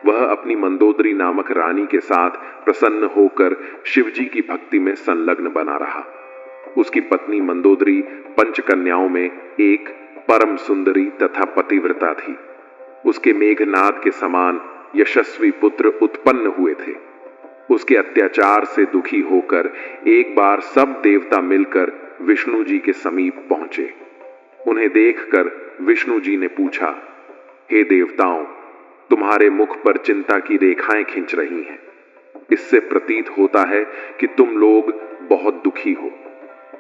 वह अपनी मंदोदरी नामक रानी के साथ प्रसन्न होकर शिवजी की भक्ति में संलग्न बना रहा। उसकी पत्नी मंदोदरी पंचकन्याओं में एक परम सुंदरी तथा पतिव्रता थी। उसके मेघनाद के समान यशस्वी पुत्र उत्पन्न हुए थे। उसके अत्याचार से दुखी होकर एक बार सब देवता मिलकर विष्णु जी के समीप पहुंचे। उन्हें देखकर विष्णु जी ने पूछा, हे देवताओं, तुम्हारे मुख पर चिंता की रेखाएं खिंच रही हैं। इससे प्रतीत होता है कि तुम लोग बहुत दुखी हो।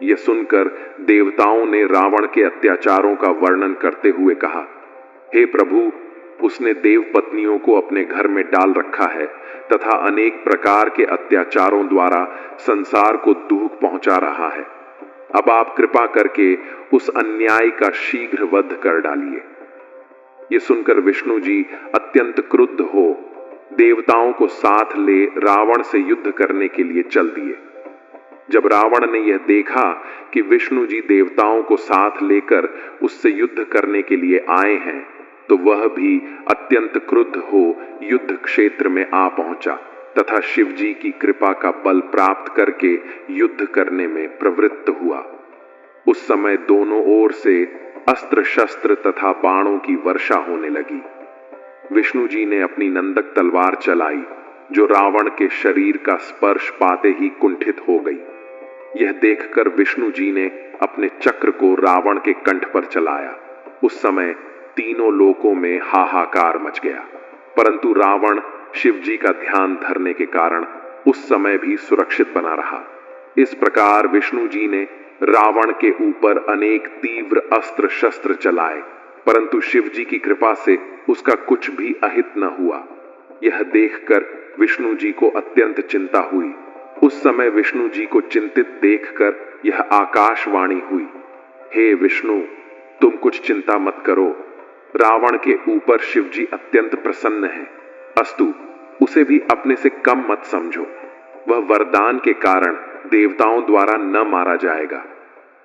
यह सुनकर देवताओं ने रावण के अत्याचारों का वर्णन करते हुए कहा, हे प्रभु, उसने देव पत्नियों को अपने घर में डाल रखा है तथा अनेक प्रकार के अत्याचारों द्वारा संसार को दुख पहुंचा रहा है। अब आप कृपा करके उस अन्याय का शीघ्र वध कर डालिए। ये सुनकर विष्णु जी अत्यंत क्रुद्ध हो देवताओं को साथ ले रावण से युद्ध करने के लिए चल दिए। जब रावण ने यह देखा कि विष्णु जी देवताओं को साथ लेकर उससे युद्ध करने के लिए आए हैं तो वह भी अत्यंत क्रुद्ध हो युद्ध क्षेत्र में आ पहुंचा तथा शिव जी की कृपा का बल प्राप्त करके युद्ध करने में प्रवृत्त हुआ। उस समय दोनों ओर से अस्त्र शस्त्र तथा बाणों की वर्षा होने लगी। विष्णु जी ने अपनी नंदक तलवार चलाई जो रावण के शरीर का स्पर्श पाते ही कुंठित हो गई। यह देखकर विष्णु जी ने अपने चक्र को रावण के कंठ पर चलाया। उस समय तीनों लोकों में हाहाकार मच गया, परंतु रावण शिव जी का ध्यान धरने के कारण उस समय भी सुरक्षित बना रहा। इस प्रकार विष्णु जी ने रावण के ऊपर अनेक तीव्र अस्त्र शस्त्र चलाए, परंतु शिव जी की कृपा से उसका कुछ भी अहित न हुआ। यह देखकर विष्णु जी को अत्यंत चिंता हुई। उस समय विष्णु जी को चिंतित देखकर यह आकाशवाणी हुई, हे विष्णु, तुम कुछ चिंता मत करो। रावण के ऊपर शिव जी अत्यंत प्रसन्न है, अस्तु उसे भी अपने से कम मत समझो। वह वरदान के कारण देवताओं द्वारा न मारा जाएगा।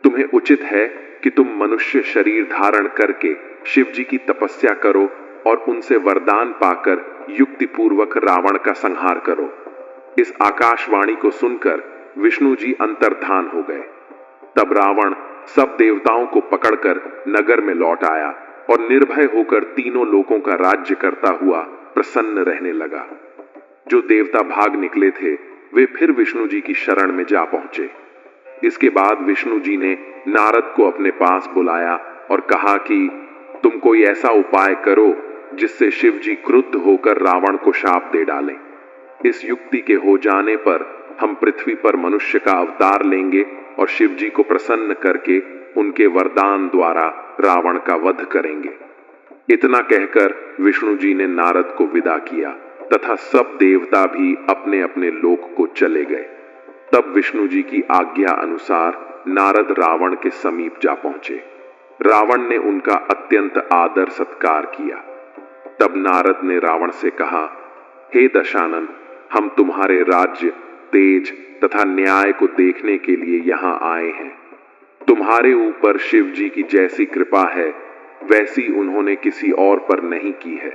तुम्हें उचित है कि तुम मनुष्य शरीर धारण करके शिव जी की तपस्या करो और उनसे वरदान पाकर युक्ति पूर्वक रावण का संहार करो। इस आकाशवाणी को सुनकर विष्णु जी अंतर्धान हो गए। तब रावण सब देवताओं को पकड़कर नगर में लौट आया और निर्भय होकर तीनों लोकों का राज्य करता हुआ प्रसन्न रहने लगा। जो देवता भाग निकले थे वे फिर विष्णु जी की शरण में जा पहुंचे। इसके बाद विष्णु जी ने नारद को अपने पास बुलाया और कहा कि तुम कोई ऐसा उपाय करो जिससे शिव जी क्रुद्ध होकर रावण को शाप दे डालें। इस युक्ति के हो जाने पर हम पृथ्वी पर मनुष्य का अवतार लेंगे और शिव जी को प्रसन्न करके उनके वरदान द्वारा रावण का वध करेंगे। इतना कहकर विष्णु जी ने नारद को विदा किया तथा सब देवता भी अपने अपने लोक को चले गए। तब विष्णु जी की आज्ञा अनुसार नारद रावण के समीप जा पहुंचे। रावण ने उनका अत्यंत आदर सत्कार किया। तब नारद ने रावण से कहा, हे दशानन, हम तुम्हारे राज्य, तेज तथा न्याय को देखने के लिए यहां आए हैं। तुम्हारे ऊपर शिव जी की जैसी कृपा है वैसी उन्होंने किसी और पर नहीं की है।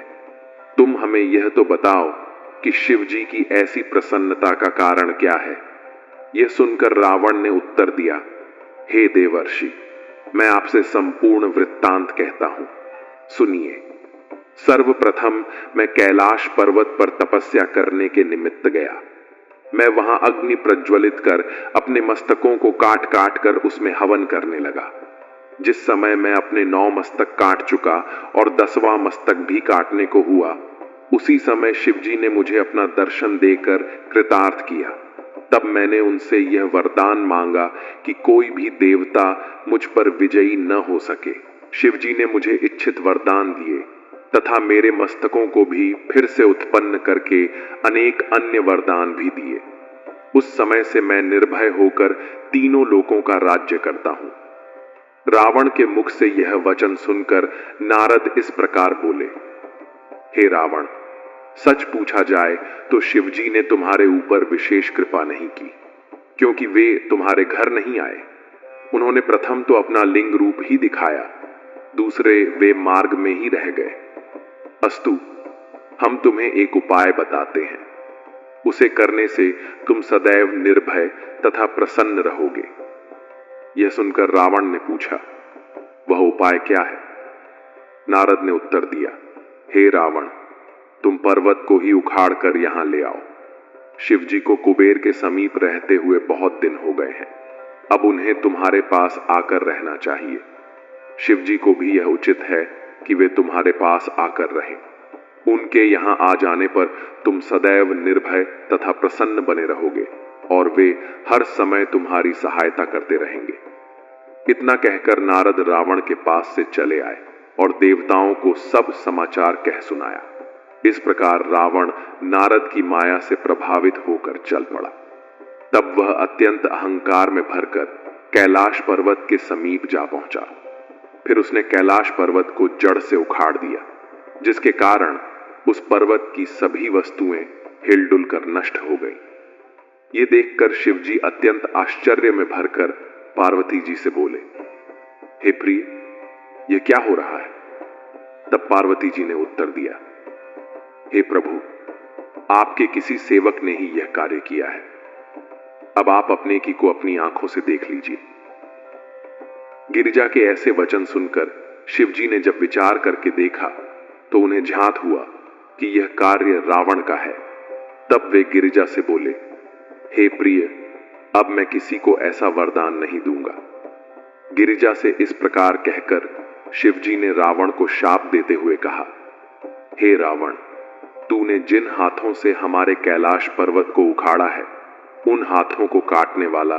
तुम हमें यह तो बताओ कि शिव जी की ऐसी प्रसन्नता का कारण क्या है। यह सुनकर रावण ने उत्तर दिया, हे देवर्षि, मैं आपसे संपूर्ण वृत्तांत कहता हूं, सुनिए। सर्वप्रथम मैं कैलाश पर्वत पर तपस्या करने के निमित्त गया। मैं वहां अग्नि प्रज्वलित कर अपने मस्तकों को काट काट कर उसमें हवन करने लगा। जिस समय मैं अपने 9 मस्तक काट चुका और 10वां मस्तक भी काटने को हुआ, उसी समय शिवजी ने मुझे अपना दर्शन देकर कृतार्थ किया। तब मैंने उनसे यह वरदान मांगा कि कोई भी देवता मुझ पर विजयी न हो सके। शिवजी ने मुझे इच्छित वरदान दिए तथा मेरे मस्तकों को भी फिर से उत्पन्न करके अनेक अन्य वरदान भी दिए। उस समय से मैं निर्भय होकर तीनों लोकों का राज्य करता हूं। रावण के मुख से यह वचन सुनकर नारद इस प्रकार बोले, हे रावण, सच पूछा जाए तो शिवजी ने तुम्हारे ऊपर विशेष कृपा नहीं की, क्योंकि वे तुम्हारे घर नहीं आए। उन्होंने प्रथम तो अपना लिंग रूप ही दिखाया, दूसरे वे मार्ग में ही रह गए। अस्तु, हम तुम्हें एक उपाय बताते हैं। उसे करने से तुम सदैव निर्भय तथा प्रसन्न रहोगे। यह सुनकर रावण ने पूछा, वह उपाय क्या है? नारद ने उत्तर दिया, हे रावण, तुम पर्वत को ही उखाड़ कर यहां ले आओ। शिवजी को कुबेर के समीप रहते हुए बहुत दिन हो गए हैं। अब उन्हें तुम्हारे पास आकर रहना चाहिए। शिवजी को भी यह उचित है कि वे तुम्हारे पास आकर रहें। उनके यहां आ जाने पर तुम सदैव निर्भय तथा प्रसन्न बने रहोगे और वे हर समय तुम्हारी सहायता करते रहेंगे। इतना कहकर नारद रावण के पास से चले आए और देवताओं को सब समाचार कह सुनाया। इस प्रकार रावण नारद की माया से प्रभावित होकर चल पड़ा। तब वह अत्यंत अहंकार में भरकर कैलाश पर्वत के समीप जा पहुंचा। फिर उसने कैलाश पर्वत को जड़ से उखाड़ दिया, जिसके कारण उस पर्वत की सभी वस्तुएं हिलडुल कर नष्ट हो गई। ये देखकर शिवजी अत्यंत आश्चर्य में भरकर पार्वती जी से बोले, हे प्रिय, यह क्या हो रहा है? तब पार्वती जी ने उत्तर दिया, हे प्रभु, आपके किसी सेवक ने ही यह कार्य किया है। अब आप अपने की को अपनी आंखों से देख लीजिए। गिरिजा के ऐसे वचन सुनकर शिवजी ने जब विचार करके देखा तो उन्हें झांत हुआ कि यह कार्य रावण का है। तब वे गिरिजा से बोले, हे प्रिय, अब मैं किसी को ऐसा वरदान नहीं दूंगा। गिरिजा से इस प्रकार कहकर शिवजी ने रावण को शाप देते हुए कहा, हे रावण, तूने जिन हाथों से हमारे कैलाश पर्वत को उखाड़ा है, उन हाथों को काटने वाला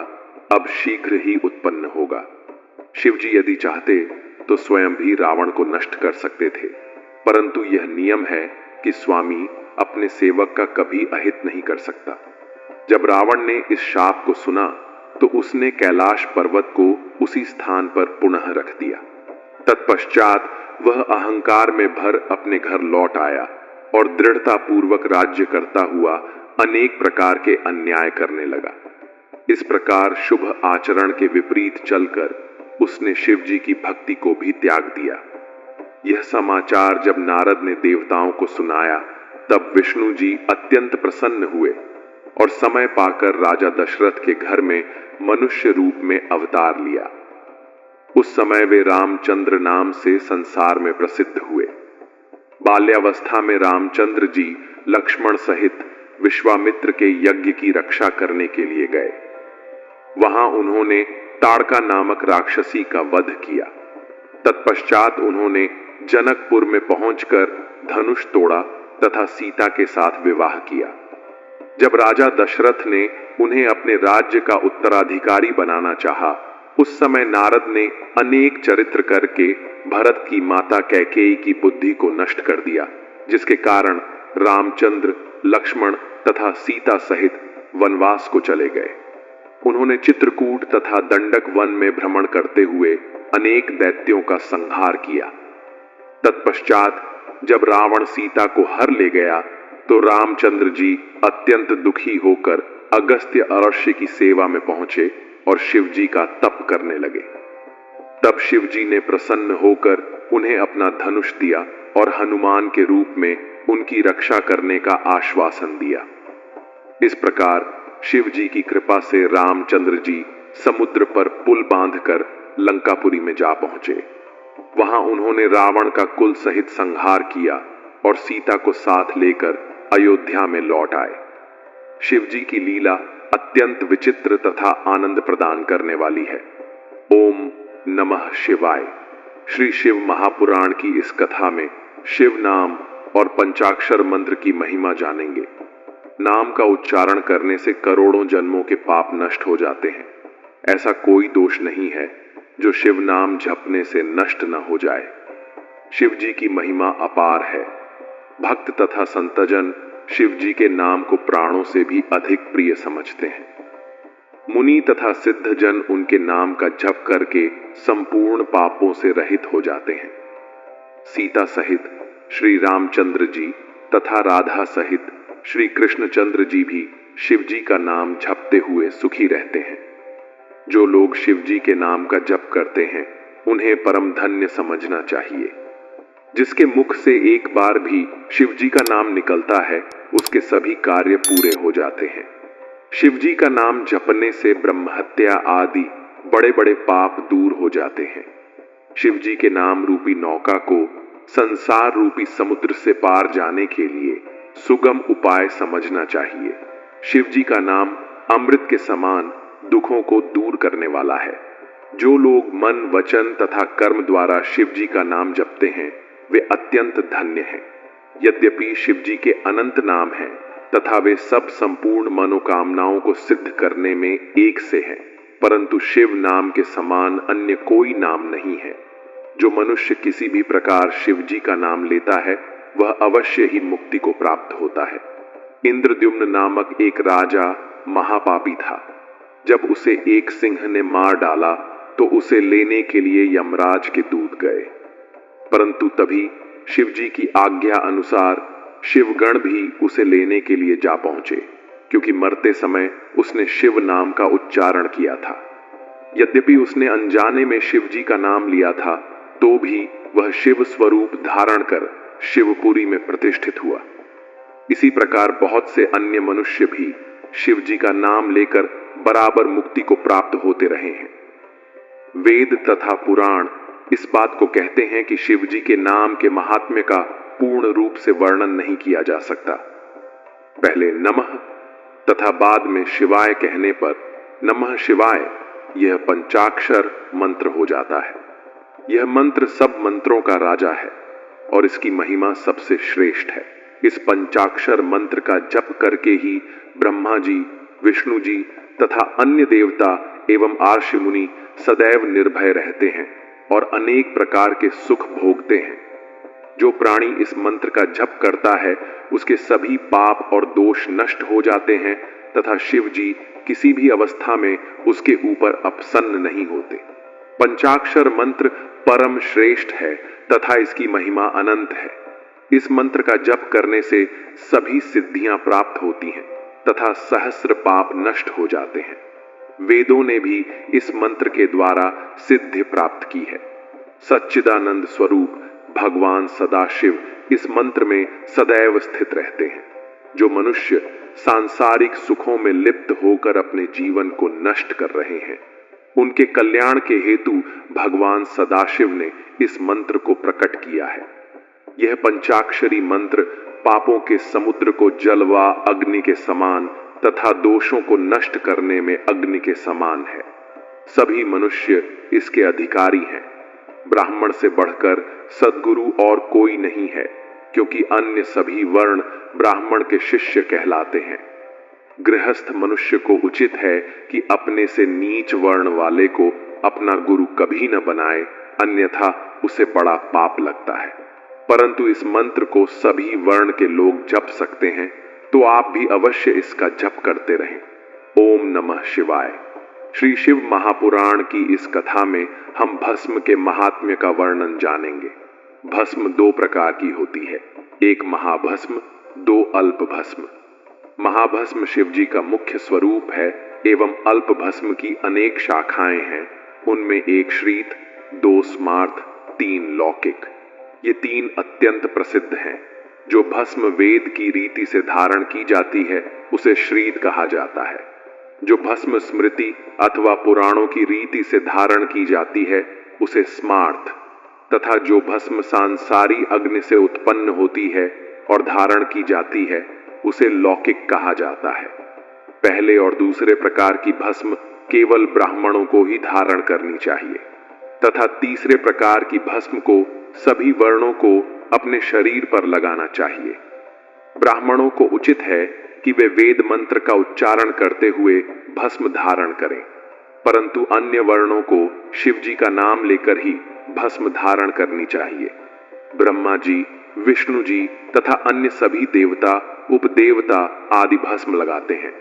अब शीघ्र ही उत्पन्न होगा। शिवजी यदि चाहते तो स्वयं भी रावण को नष्ट कर सकते थे, परंतु यह नियम है कि स्वामी अपने सेवक का कभी अहित नहीं कर सकता। जब रावण ने इस शाप को सुना तो उसने कैलाश पर्वत को उसी स्थान पर पुनः रख दिया। तत्पश्चात वह अहंकार में भर अपने घर लौट आया और दृढ़ता पूर्वक राज्य करता हुआ अनेक प्रकार के अन्याय करने लगा। इस प्रकार शुभ आचरण के विपरीत चलकर उसने शिवजी की भक्ति को भी त्याग दिया। यह समाचार जब नारद ने देवताओं को सुनाया तब विष्णु जी अत्यंत प्रसन्न हुए और समय पाकर राजा दशरथ के घर में मनुष्य रूप में अवतार लिया। उस समय वे रामचंद्र नाम से संसार में प्रसिद्ध हुए। बाल्यावस्था में रामचंद्र जी लक्ष्मण सहित विश्वामित्र के यज्ञ की रक्षा करने के लिए गए। वहां उन्होंने ताड़का नामक राक्षसी का वध किया। तत्पश्चात उन्होंने जनकपुर में पहुंचकर धनुष तोड़ा तथा सीता के साथ विवाह किया। जब राजा दशरथ ने उन्हें अपने राज्य का उत्तराधिकारी बनाना चाहा, उस समय नारद ने अनेक चरित्र करके भरत की माता कैकेयी की बुद्धि को नष्ट कर दिया, जिसके कारण रामचंद्र, लक्ष्मण तथा सीता सहित वनवास को चले गए। उन्होंने चित्रकूट तथा दंडक वन में भ्रमण करते हुए अनेक दैत्यों का संहार किया। तत्पश्चात जब रावण सीता को हर ले गया तो रामचंद्र जी अत्यंत दुखी होकर अगस्त्य महर्षि की सेवा में पहुंचे और शिव जी का तप करने लगे। तब शिव जी ने प्रसन्न होकर उन्हें अपना धनुष दिया और हनुमान के रूप में उनकी रक्षा करने का आश्वासन दिया। इस प्रकार शिव जी की कृपा से रामचंद्र जी समुद्र पर पुल बांधकर लंकापुरी में जा पहुंचे। वहां उन्होंने रावण का कुल सहित संहार किया और सीता को साथ लेकर अयोध्या में लौट आए। शिव जी की लीला अत्यंत विचित्र तथा आनंद प्रदान करने वाली है। ओम नमः शिवाय। श्री शिव महापुराण की इस कथा में शिव नाम और पंचाक्षर मंत्र की महिमा जानेंगे। नाम का उच्चारण करने से करोड़ों जन्मों के पाप नष्ट हो जाते हैं। ऐसा कोई दोष नहीं है जो शिव नाम जपने से नष्ट न हो जाए। शिव जी की महिमा अपार है। भक्त तथा संतजन शिव जी के नाम को प्राणों से भी अधिक प्रिय समझते हैं। मुनि तथा सिद्ध जन उनके नाम का जप करके संपूर्ण पापों से रहित हो जाते हैं। सीता सहित श्री रामचंद्र जी तथा राधा सहित श्री कृष्णचंद्र जी भी शिव जी का नाम जपते हुए सुखी रहते हैं। जो लोग शिव जी के नाम का जप करते हैं उन्हें परम धन्य समझना चाहिए। जिसके मुख से एक बार भी शिव जी का नाम निकलता है उसके सभी कार्य पूरे हो जाते हैं। शिव जी का नाम जपने से ब्रह्महत्या आदि बड़े बड़े पाप दूर हो जाते हैं। शिव जी के नाम रूपी नौका को संसार रूपी समुद्र से पार जाने के लिए सुगम उपाय समझना चाहिए। शिव जी का नाम अमृत के समान दुखों को दूर करने वाला है। जो लोग मन, वचन तथा कर्म द्वारा शिव जी का नाम जपते हैं वे अत्यंत धन्य हैं। यद्यपि शिव जी के अनंत नाम हैं तथा वे सब संपूर्ण मनोकामनाओं को सिद्ध करने में एक से हैं, परंतु शिव नाम के समान अन्य कोई नाम नहीं है। जो मनुष्य किसी भी प्रकार शिव जी का नाम लेता है वह अवश्य ही मुक्ति को प्राप्त होता है। इंद्रद्युम्न नामक एक राजा महापापी था। जब उसे एक सिंह ने मार डाला तो उसे लेने के लिए यमराज के दूत गए, परंतु तभी शिव जी की आज्ञा अनुसार शिवगण भी उसे लेने के लिए जा पहुंचे, क्योंकि मरते समय उसने शिव नाम का उच्चारण किया था। यद्यपि उसने अनजाने में शिव जी का नाम लिया था तो भी वह शिव स्वरूप धारण कर शिवपुरी में प्रतिष्ठित हुआ। इसी प्रकार बहुत से अन्य मनुष्य भी शिव जी का नाम लेकर बराबर मुक्ति को प्राप्त होते रहे हैं। वेद तथा पुराण इस बात को कहते हैं कि शिव जी के नाम के महात्म्य का पूर्ण रूप से वर्णन नहीं किया जा सकता। पहले नमः तथा बाद में शिवाय कहने पर नमः शिवाय यह पंचाक्षर मंत्र हो जाता है। यह मंत्र सब मंत्रों का राजा है और इसकी महिमा सबसे श्रेष्ठ है। इस पंचाक्षर मंत्र का जप करके ही ब्रह्मा जी, विष्णु जी तथा अन्य देवता एवं आर्षि मुनि सदैव निर्भय रहते हैं और अनेक प्रकार के सुख भोगते हैं। जो प्राणी इस मंत्र का जप करता है उसके सभी पाप और दोष नष्ट हो जाते हैं तथा शिव जी किसी भी अवस्था में उसके ऊपर अप्रसन्न नहीं होते। पंचाक्षर मंत्र परम श्रेष्ठ है तथा इसकी महिमा अनंत है। इस मंत्र का जप करने से सभी सिद्धियां प्राप्त होती हैं तथा सहस्र पाप नष्ट हो जाते हैं। वेदों ने भी इस मंत्र के द्वारा सिद्धि प्राप्त की है। सच्चिदानंद स्वरूप भगवान सदाशिव इस मंत्र में सदैव स्थित रहते हैं। जो मनुष्य सांसारिक सुखों में लिप्त होकर अपने जीवन को नष्ट कर रहे हैं उनके कल्याण के हेतु भगवान सदाशिव ने इस मंत्र को प्रकट किया है। यह पंचाक्षरी मंत्र पापों के समुद्र को जल व अग्नि के समान तथा दोषों को नष्ट करने में अग्नि के समान है। सभी मनुष्य इसके अधिकारी हैं। ब्राह्मण से बढ़कर सद्गुरु और कोई नहीं है, क्योंकि अन्य सभी वर्ण ब्राह्मण के शिष्य कहलाते हैं। गृहस्थ मनुष्य को उचित है कि अपने से नीच वर्ण वाले को अपना गुरु कभी न बनाए, अन्यथा उसे बड़ा पाप लगता है। परंतु इस मंत्र को सभी वर्ण के लोग जप सकते हैं, तो आप भी अवश्य इसका जप करते रहें। ओम नमः शिवाय। श्री शिव महापुराण की इस कथा में हम भस्म के महात्म्य का वर्णन जानेंगे। भस्म दो प्रकार की होती है, एक महाभस्म, दो अल्प भस्म। महाभस्म शिव जी का मुख्य स्वरूप है एवं अल्प भस्म की अनेक शाखाएं हैं। उनमें एक श्रीत, दो स्मार्त, तीन लौकिक। ये तीन अत्यंत प्रसिद्ध हैं। जो भस्म वेद की रीति से धारण की जाती है उसे श्रीत कहा जाता है। जो भस्म स्मृति अथवा पुराणों की रीति से धारण की जाती है उसे स्मार्त, तथा जो भस्म सांसारी अग्नि से उत्पन्न होती है और धारण की जाती है उसे लौकिक कहा जाता है। पहले और दूसरे प्रकार की भस्म केवल ब्राह्मणों को ही धारण करनी चाहिए तथा तीसरे प्रकार की भस्म को सभी वर्णों को अपने शरीर पर लगाना चाहिए। ब्राह्मणों को उचित है कि वे वेद मंत्र का उच्चारण करते हुए भस्म धारण करें, परंतु अन्य वर्णों को शिव जी का नाम लेकर ही भस्म धारण करनी चाहिए। ब्रह्मा जी, विष्णु जी तथा अन्य सभी देवता, उपदेवता आदि भस्म लगाते हैं।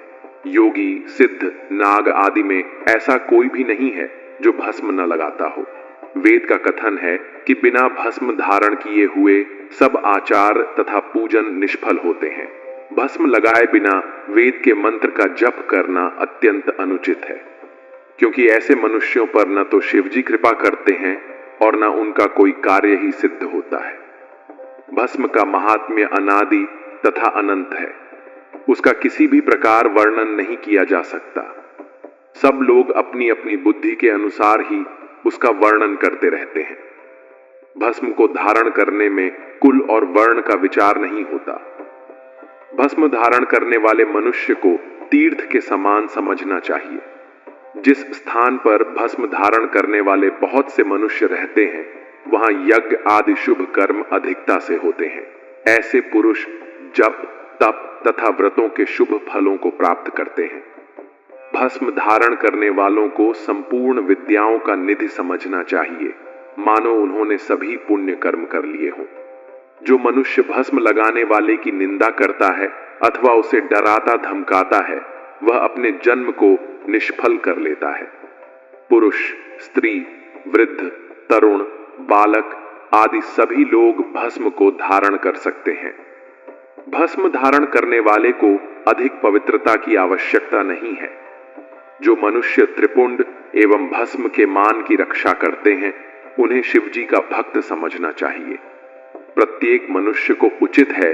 योगी, सिद्ध, नाग आदि में ऐसा कोई भी नहीं है जो भस्म न लगाता हो। वेद का कथन है कि बिना भस्म धारण किए हुए सब आचार तथा पूजन निष्फल होते हैं। भस्म लगाए बिना वेद के मंत्र का जप करना अत्यंत अनुचित है, क्योंकि ऐसे मनुष्यों पर न तो शिव जी कृपा करते हैं और न उनका कोई कार्य ही सिद्ध होता है। भस्म का महात्म्य अनादि तथा अनंत है। उसका किसी भी प्रकार वर्णन नहीं किया जा सकता। सब लोग अपनी अपनी बुद्धि के अनुसार ही उसका वर्णन करते रहते हैं। भस्म को धारण करने में कुल और वर्ण का विचार नहीं होता। भस्म धारण करने वाले मनुष्य को तीर्थ के समान समझना चाहिए। जिस स्थान पर भस्म धारण करने वाले बहुत से मनुष्य रहते हैं वहां यज्ञ आदि शुभ कर्म अधिकता से होते हैं। ऐसे पुरुष जप, तप तथा व्रतों के शुभ फलों को प्राप्त करते हैं। भस्म धारण करने वालों को संपूर्ण विद्याओं का निधि समझना चाहिए, मानो उन्होंने सभी पुण्य कर्म कर लिए हों। जो मनुष्य भस्म लगाने वाले की निंदा करता है अथवा उसे डराता धमकाता है वह अपने जन्म को निष्फल कर लेता है। पुरुष, स्त्री, वृद्ध, तरुण, बालक आदि सभी लोग भस्म को धारण कर सकते हैं। भस्म धारण करने वाले को अधिक पवित्रता की आवश्यकता नहीं है। जो मनुष्य त्रिपुंड एवं भस्म के मान की रक्षा करते हैं उन्हें शिव जी का भक्त समझना चाहिए। प्रत्येक मनुष्य को उचित है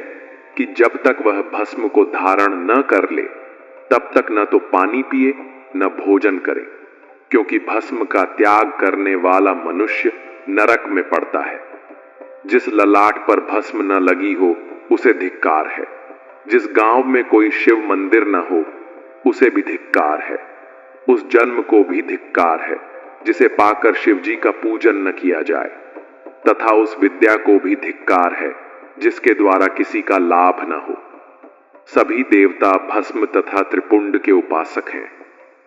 कि जब तक वह भस्म को धारण न कर ले तब तक न तो पानी पिए न भोजन करे, क्योंकि भस्म का त्याग करने वाला मनुष्य नरक में पड़ता है। जिस ललाट पर भस्म न लगी हो उसे धिक्कार है। जिस गांव में कोई शिव मंदिर न हो उसे भी धिक्कार है। उस जन्म को भी धिक्कार है जिसे पाकर शिव जी का पूजन न किया जाए, तथा उस विद्या को भी धिक्कार है जिसके द्वारा किसी का लाभ न हो। सभी देवता भस्म तथा त्रिपुंड के उपासक हैं।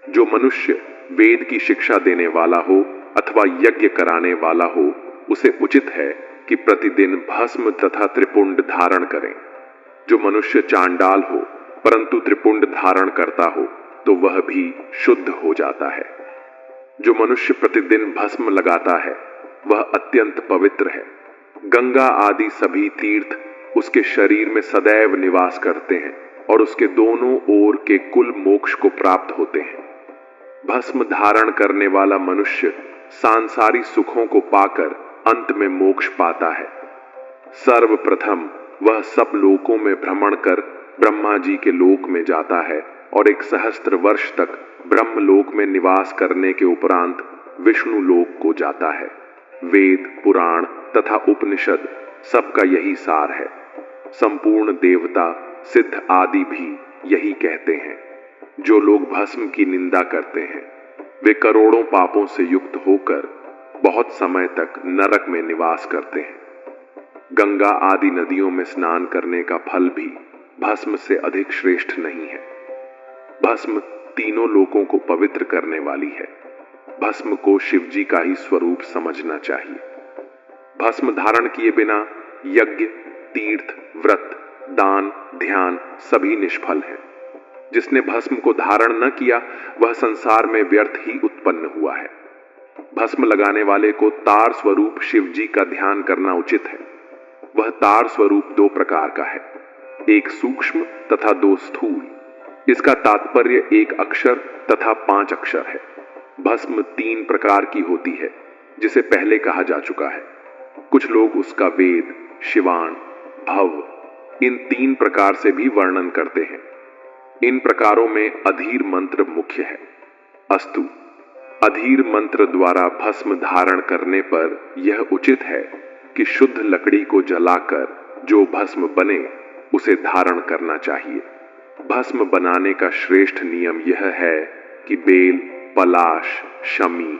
जो मनुष्य वेद की शिक्षा देने वाला हो अथवा यज्ञ कराने वाला हो उसे उचित है कि प्रतिदिन भस्म तथा त्रिपुंड धारण करें। जो मनुष्य चांडाल हो परंतु त्रिपुंड धारण करता हो तो वह भी शुद्ध हो जाता है। जो मनुष्य प्रतिदिन भस्म लगाता है वह अत्यंत पवित्र है। गंगा आदि सभी तीर्थ उसके शरीर में सदैव निवास करते हैं और उसके दोनों ओर के कुल मोक्ष को प्राप्त होते हैं। भस्म धारण करने वाला मनुष्य सांसारी सुखों को पाकर अंत में मोक्ष पाता है। सर्वप्रथम वह सब लोकों में भ्रमण कर ब्रह्मा जी के लोक में जाता है और 1 सहस्त्र वर्ष तक ब्रह्मलोक में निवास करने के उपरांत विष्णु लोक को जाता है। वेद, पुराण तथा उपनिषद सबका यही सार है। संपूर्ण देवता, सिद्ध आदि भी यही कहते हैं। जो लोग भस्म की निंदा करते हैं वे करोड़ों पापों से युक्त होकर बहुत समय तक नरक में निवास करते हैं। गंगा आदि नदियों में स्नान करने का फल भी भस्म से अधिक श्रेष्ठ नहीं है। भस्म तीनों लोकों को पवित्र करने वाली है। भस्म को शिव जी का ही स्वरूप समझना चाहिए। भस्म धारण किए बिना यज्ञ, तीर्थ, व्रत, दान, ध्यान सभी निष्फल हैं। जिसने भस्म को धारण न किया वह संसार में व्यर्थ ही उत्पन्न हुआ है। भस्म लगाने वाले को तार स्वरूप शिव जी का ध्यान करना उचित है। वह तार स्वरूप दो प्रकार का है, एक सूक्ष्म तथा दो स्थूल। इसका तात्पर्य एक अक्षर तथा 5 अक्षर है। भस्म 3 प्रकार की होती है, जिसे पहले कहा जा चुका है। कुछ लोग उसका वेद, शिवाण, भव इन 3 प्रकार से भी वर्णन करते हैं। इन प्रकारों में अधीर मंत्र मुख्य है। अस्तु, अधीर मंत्र द्वारा भस्म धारण करने पर यह उचित है कि शुद्ध लकड़ी को जलाकर जो भस्म बने उसे धारण करना चाहिए। भस्म बनाने का श्रेष्ठ नियम यह है कि बेल, पलाश, शमी,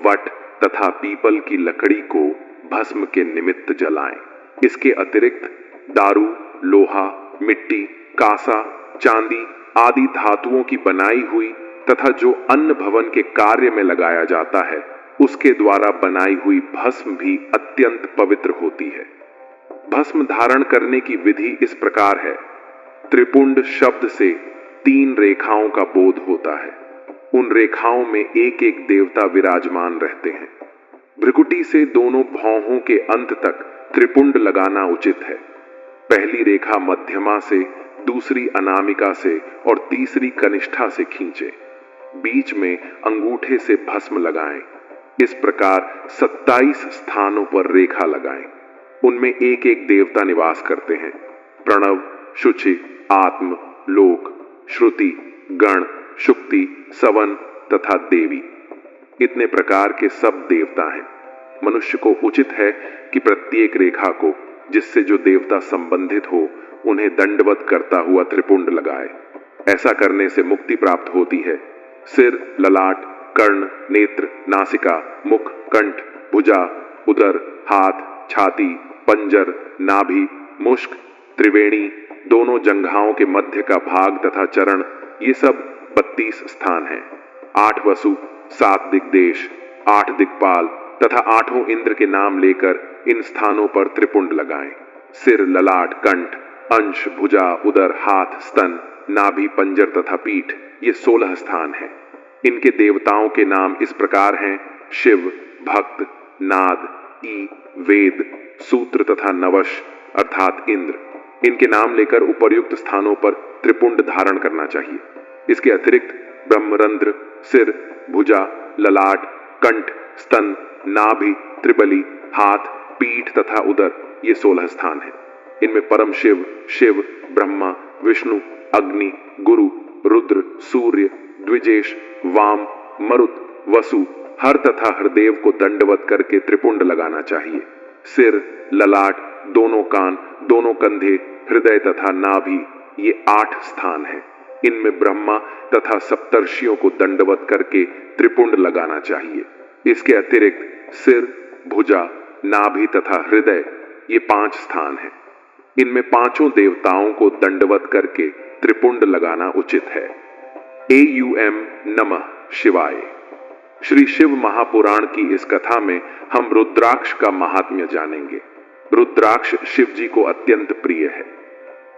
वट तथा पीपल की लकड़ी को भस्म के निमित्त जलाएं। इसके अतिरिक्त दारू, लोहा, मिट्टी, कांसा, चांदी आदि धातुओं की बनाई हुई तथा जो अन्न भवन के कार्य में लगाया जाता है उसके द्वारा बनाई हुई भस्म भी अत्यंत पवित्र होती है। भस्म धारण करने की विधि इस प्रकार है। त्रिपुंड शब्द से 3 रेखाओं का बोध होता है। उन रेखाओं में एक एक देवता विराजमान रहते हैं। भ्रिकुटी से दोनों भौहों के अंत तक त्रिपुंड लगाना उचित है। पहली रेखा मध्यमा से, दूसरी अनामिका से और तीसरी कनिष्ठा से खींचे। बीच में अंगूठे से भस्म लगाएं। इस प्रकार 27 स्थानों पर रेखा लगाएं। उनमें एक एक देवता निवास करते हैं। प्रणव, शुचि, आत्म, लोक, श्रुति, गण, शुक्ति, सवन तथा देवी, इतने प्रकार के सब देवता हैं। मनुष्य को उचित है कि प्रत्येक रेखा को जिससे जो देवता संबंधित हो उन्हें दंडवत करता हुआ त्रिपुंड लगाए। ऐसा करने से मुक्ति प्राप्त होती है। सिर, ललाट, कर्ण, नेत्र, नासिका, मुख, कंठ, भुजा, उदर, हाथ, छाती, पंजर, नाभि, मुष्क, त्रिवेणी, दोनों जंघाओं के मध्य का भाग तथा चरण, ये सब 32 स्थान हैं। 8 वसु, 7 दिग्देश, 8 दिक्पाल तथा 8 इंद्र के नाम लेकर इन स्थानों पर त्रिपुंड लगाएं। सिर, ललाट, कंठ, अंश, भुजा, उदर, हाथ, स्तन, नाभि, पंजर तथा पीठ, ये 16 स्थान हैं। इनके देवताओं के नाम इस प्रकार हैं: शिव, भक्त, नाद, ई, वेद, सूत्र तथा नवश अर्थात इंद्र। इनके नाम लेकर उपर्युक्त स्थानों पर त्रिपुंड धारण करना चाहिए। इसके अतिरिक्त ब्रह्मरंध्र, सिर, भुजा, ललाट, कंठ, स्तन, नाभि, त्रिबली, हाथ, पीठ तथा उदर, ये 16 स्थान हैं। इनमें परम शिव, शिव, ब्रह्मा, विष्णु, अग्नि, गुरु, रुद्र, सूर्य, द्विजेश, वाम, मरुत, वसु, हर तथा हरदेव को दंडवत करके त्रिपुंड लगाना चाहिए। सिर, ललाट, दोनों कान, दोनों कंधे, हृदय तथा नाभि, ये 8 स्थान हैं। इनमें ब्रह्मा तथा सप्तर्षियों को दंडवत करके त्रिपुंड लगाना चाहिए। इसके अतिरिक्त सिर, भुजा, नाभि तथा हृदय, ये 5 स्थान हैं। इनमें 5 देवताओं को दंडवत करके त्रिपुंड लगाना उचित है। AUM नमः शिवाय। श्री शिव महापुराण की इस कथा में हम रुद्राक्ष का महात्म्य जानेंगे। रुद्राक्ष शिव जी को अत्यंत प्रिय है।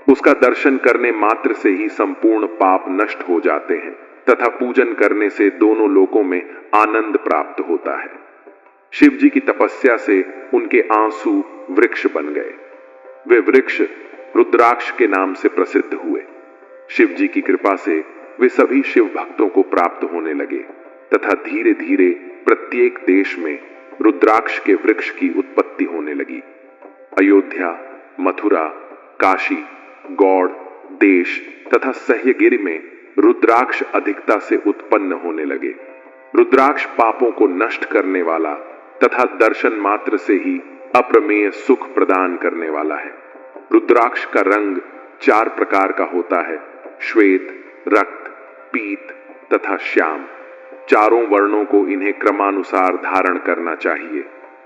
उसका दर्शन करने मात्र से ही संपूर्ण पाप नष्ट हो जाते हैं तथा पूजन करने से दोनों लोकों में आनंद प्राप्त होता है। शिव जी की तपस्या से उनके आंसू वृक्ष बन गए। वे वृक्ष रुद्राक्ष के नाम से प्रसिद्ध हुए। शिव जी की कृपा से वे सभी शिव भक्तों को प्राप्त होने लगे तथा धीरे धीरे प्रत्येक देश में रुद्राक्ष के वृक्ष की उत्पत्ति होने लगी। अयोध्या, मथुरा, काशी, गौड़ देश तथा सह्यगिरि में रुद्राक्ष अधिकता से उत्पन्न होने लगे। रुद्राक्ष पापों को नष्ट करने वाला तथा दर्शन मात्र से ही अप्रमेय सुख प्रदान करने वाला है। रुद्राक्ष का रंग 4 प्रकार का होता है: श्वेत, रक्त, पीत तथा श्याम। चारों वर्णों को इन्हें क्रमानुसार धारण करना चाहिए,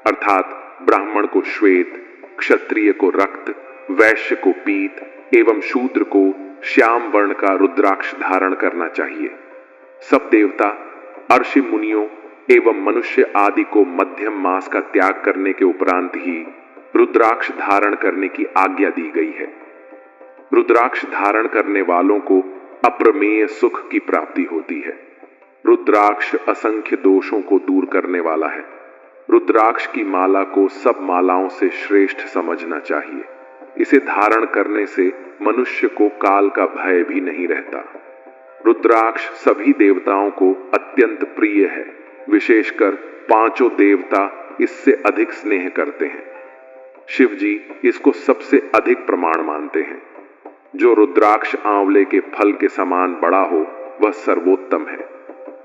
अर्थात ब्राह्मण को श्वेत, क्षत्रिय को रक्त, वैश्य को पीत एवं शूद्र को श्याम वर्ण का रुद्राक्ष धारण करना चाहिए। सब देवता, अर्षि मुनियों एवं मनुष्य आदि को मध्यम मास का त्याग करने के उपरांत ही रुद्राक्ष धारण करने की आज्ञा दी गई है। रुद्राक्ष धारण करने वालों को अप्रमेय सुख की प्राप्ति होती है। रुद्राक्ष असंख्य दोषों को दूर करने वाला है। रुद्राक्ष की माला को सब मालाओं से श्रेष्ठ समझना चाहिए। इसे धारण करने से मनुष्य को काल का भय भी नहीं रहता। रुद्राक्ष सभी देवताओं को अत्यंत प्रिय है। विशेषकर 5 देवता इससे अधिक स्नेह करते हैं। शिव जी इसको सबसे अधिक प्रमाण मानते हैं। जो रुद्राक्ष आंवले के फल के समान बड़ा हो वह सर्वोत्तम है।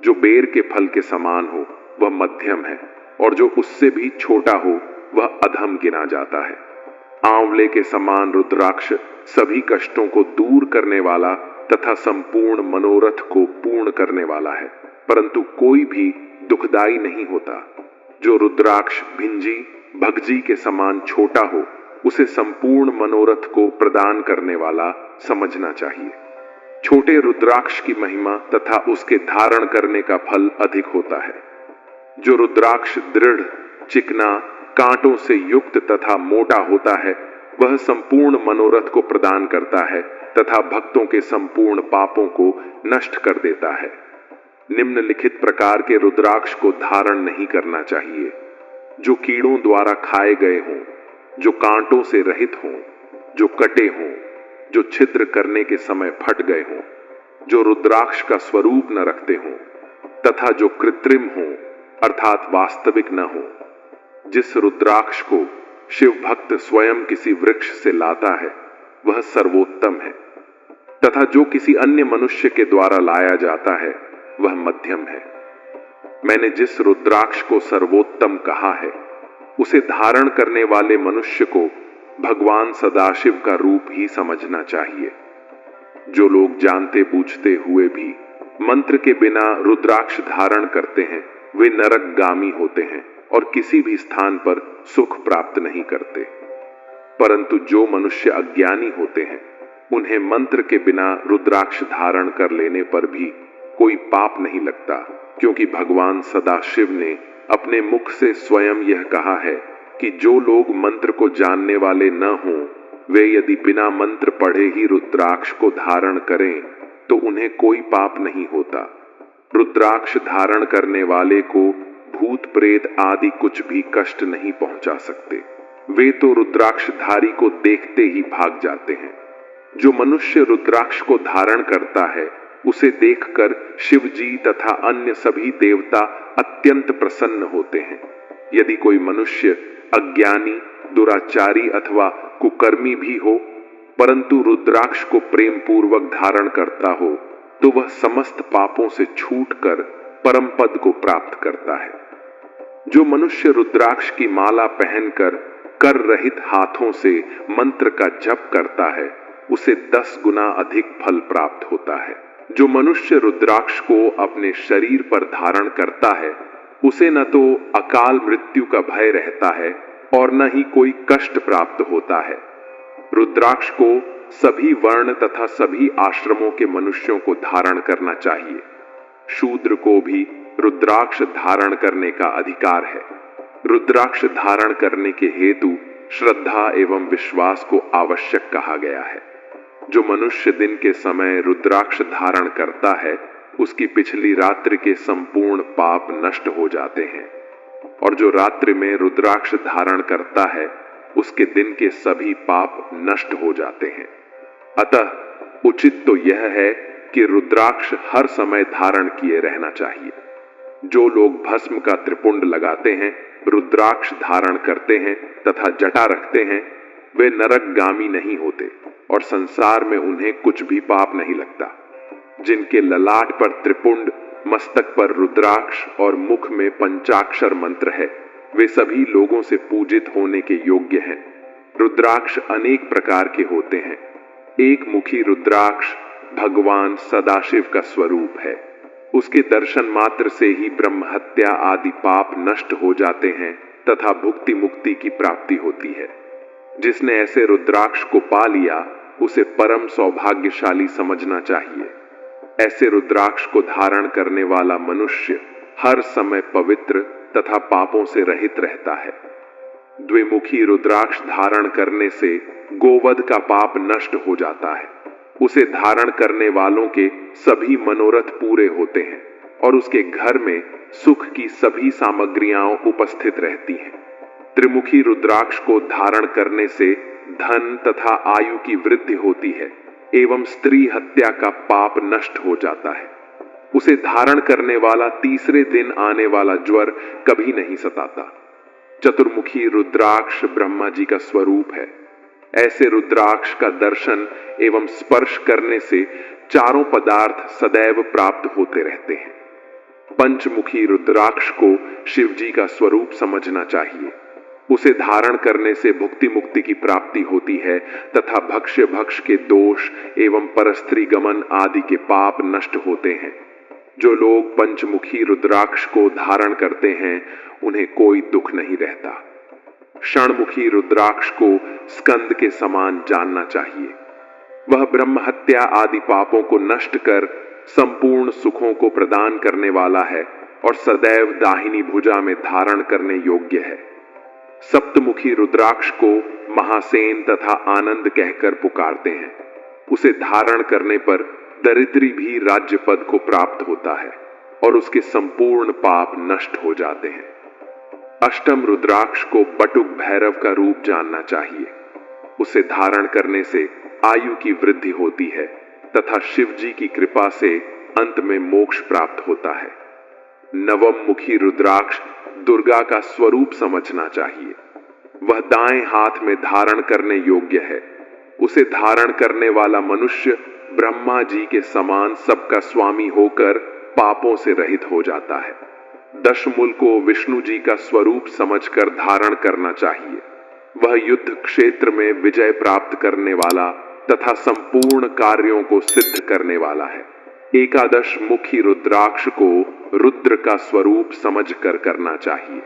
जो बेर के फल के समान हो वह मध्यम है, और जो उससे भी छोटा हो वह अधम गिना जाता है। आंवले के समान रुद्राक्ष सभी कष्टों को दूर करने वाला तथा संपूर्ण मनोरथ को पूर्ण करने वाला है, परंतु कोई भी दुखदाई नहीं होता। जो रुद्राक्ष भिंजी भगजी के समान छोटा हो उसे संपूर्ण मनोरथ को प्रदान करने वाला समझना चाहिए। छोटे रुद्राक्ष की महिमा तथा उसके धारण करने का फल अधिक होता है। जो रुद्राक्ष दृढ़, चिकना, कांटों से युक्त तथा मोटा होता है वह संपूर्ण मनोरथ को प्रदान करता है तथा भक्तों के संपूर्ण पापों को नष्ट कर देता है। निम्नलिखित प्रकार के रुद्राक्ष को धारण नहीं करना चाहिए। जो कीड़ों द्वारा खाए गए हों, जो कांटों से रहित हों, जो कटे हों, जो छिद्र करने के समय फट गए हों, जो रुद्राक्ष का स्वरूप न रखते हों, तथा जो कृत्रिम हों अर्थात वास्तविक न हो। जिस रुद्राक्ष को शिव भक्त स्वयं किसी वृक्ष से लाता है वह सर्वोत्तम है, तथा जो किसी अन्य मनुष्य के द्वारा लाया जाता है वह मध्यम है। मैंने जिस रुद्राक्ष को सर्वोत्तम कहा है उसे धारण करने वाले मनुष्य को भगवान सदाशिव का रूप ही समझना चाहिए। जो लोग जानते बूझते हुए भी मंत्र के बिना रुद्राक्ष धारण करते हैं वे नरकगामी होते हैं और किसी भी स्थान पर सुख प्राप्त नहीं करते। परंतु जो मनुष्य अज्ञानी होते हैं उन्हें मंत्र के बिना रुद्राक्ष धारण कर लेने पर भी कोई पाप नहीं लगता, क्योंकि भगवान सदाशिव ने अपने मुख से स्वयं यह कहा है कि जो लोग मंत्र को जानने वाले न हों वे यदि बिना मंत्र पढ़े ही रुद्राक्ष को धारण करें तो उन्हें कोई पाप नहीं होता। रुद्राक्ष धारण करने वाले को भूत प्रेत आदि कुछ भी कष्ट नहीं पहुंचा सकते। वे तो रुद्राक्षधारी को देखते ही भाग जाते हैं। जो मनुष्य रुद्राक्ष को धारण करता है उसे देखकर शिव जी तथा अन्य सभी देवता अत्यंत प्रसन्न होते हैं। यदि कोई मनुष्य अज्ञानी, दुराचारी अथवा कुकर्मी भी हो परंतु रुद्राक्ष को प्रेम पूर्वक धारण करता हो तो वह समस्त पापों से छूटकर परम पद को प्राप्त करता है। जो मनुष्य रुद्राक्ष की माला पहनकर कर रहित हाथों से मंत्र का जप करता है उसे 10 गुना अधिक फल प्राप्त होता है। जो मनुष्य रुद्राक्ष को अपने शरीर पर धारण करता है उसे न तो अकाल मृत्यु का भय रहता है और न ही कोई कष्ट प्राप्त होता है। रुद्राक्ष को सभी वर्ण तथा सभी आश्रमों के मनुष्यों को धारण करना चाहिए। शूद्र को भी रुद्राक्ष धारण करने का अधिकार है। रुद्राक्ष धारण करने के हेतु श्रद्धा एवं विश्वास को आवश्यक कहा गया है। जो मनुष्य दिन के समय रुद्राक्ष धारण करता है उसकी पिछली रात्रि के संपूर्ण पाप नष्ट हो जाते हैं, और जो रात्रि में रुद्राक्ष धारण करता है उसके दिन के सभी पाप नष्ट हो जाते हैं। अतः उचित तो यह है कि रुद्राक्ष हर समय धारण किए रहना चाहिए। जो लोग भस्म का त्रिपुंड लगाते हैं, रुद्राक्ष धारण करते हैं तथा जटा रखते हैं वे नरकगामी नहीं होते और संसार में उन्हें कुछ भी पाप नहीं लगता। जिनके ललाट पर त्रिपुंड, मस्तक पर रुद्राक्ष और मुख में पंचाक्षर मंत्र है वे सभी लोगों से पूजित होने के योग्य हैं। रुद्राक्ष अनेक प्रकार के होते हैं। एक मुखी रुद्राक्ष भगवान सदाशिव का स्वरूप है। उसके दर्शन मात्र से ही ब्रह्म हत्या आदि पाप नष्ट हो जाते हैं तथा भुक्ति मुक्ति की प्राप्ति होती है। जिसने ऐसे रुद्राक्ष को पा लिया उसे परम सौभाग्यशाली समझना चाहिए। ऐसे रुद्राक्ष को धारण करने वाला मनुष्य हर समय पवित्र तथा पापों से रहित रहता है। द्विमुखी रुद्राक्ष धारण करने से गोवध का पाप नष्ट हो जाता है उसे धारण करने वालों के सभी मनोरथ पूरे होते हैं और उसके घर में सुख की सभी सामग्रियां उपस्थित रहती हैं। त्रिमुखी रुद्राक्ष को धारण करने से धन तथा आयु की वृद्धि होती है एवं स्त्री हत्या का पाप नष्ट हो जाता है। उसे धारण करने वाला तीसरे दिन आने वाला ज्वर कभी नहीं सताता। चतुर्मुखी रुद्राक्ष ब्रह्मा जी का स्वरूप है। ऐसे रुद्राक्ष का दर्शन एवं स्पर्श करने से चारों पदार्थ सदैव प्राप्त होते रहते हैं। पंचमुखी रुद्राक्ष को शिव जी का स्वरूप समझना चाहिए। उसे धारण करने से भुक्ति मुक्ति की प्राप्ति होती है तथा भक्ष्य भक्ष के दोष एवं परस्त्री गमन आदि के पाप नष्ट होते हैं। जो लोग पंचमुखी रुद्राक्ष को धारण करते हैं उन्हें कोई दुख नहीं रहता। षणमुखी रुद्राक्ष को स्कंद के समान जानना चाहिए। वह ब्रह्म हत्या आदि पापों को नष्ट कर संपूर्ण सुखों को प्रदान करने वाला है और सदैव दाहिनी भुजा में धारण करने योग्य है। सप्तमुखी रुद्राक्ष को महासेन तथा आनंद कहकर पुकारते हैं। उसे धारण करने पर दरिद्री भी राज्य पद को प्राप्त होता है और उसके संपूर्ण पाप नष्ट हो जाते हैं। अष्टम रुद्राक्ष को बटुक भैरव का रूप जानना चाहिए। उसे धारण करने से आयु की वृद्धि होती है तथा शिव जी की कृपा से अंत में मोक्ष प्राप्त होता है। नवम मुखी रुद्राक्ष दुर्गा का स्वरूप समझना चाहिए। वह दाएं हाथ में धारण करने योग्य है। उसे धारण करने वाला मनुष्य ब्रह्मा जी के समान सबका स्वामी होकर पापों से रहित हो जाता है। दशमूल को विष्णु जी का स्वरूप समझकर धारण करना चाहिए। वह युद्ध क्षेत्र में विजय प्राप्त करने वाला तथा संपूर्ण कार्यों को सिद्ध करने वाला है। एकादश मुखी रुद्राक्ष को रुद्र का स्वरूप समझकर करना चाहिए।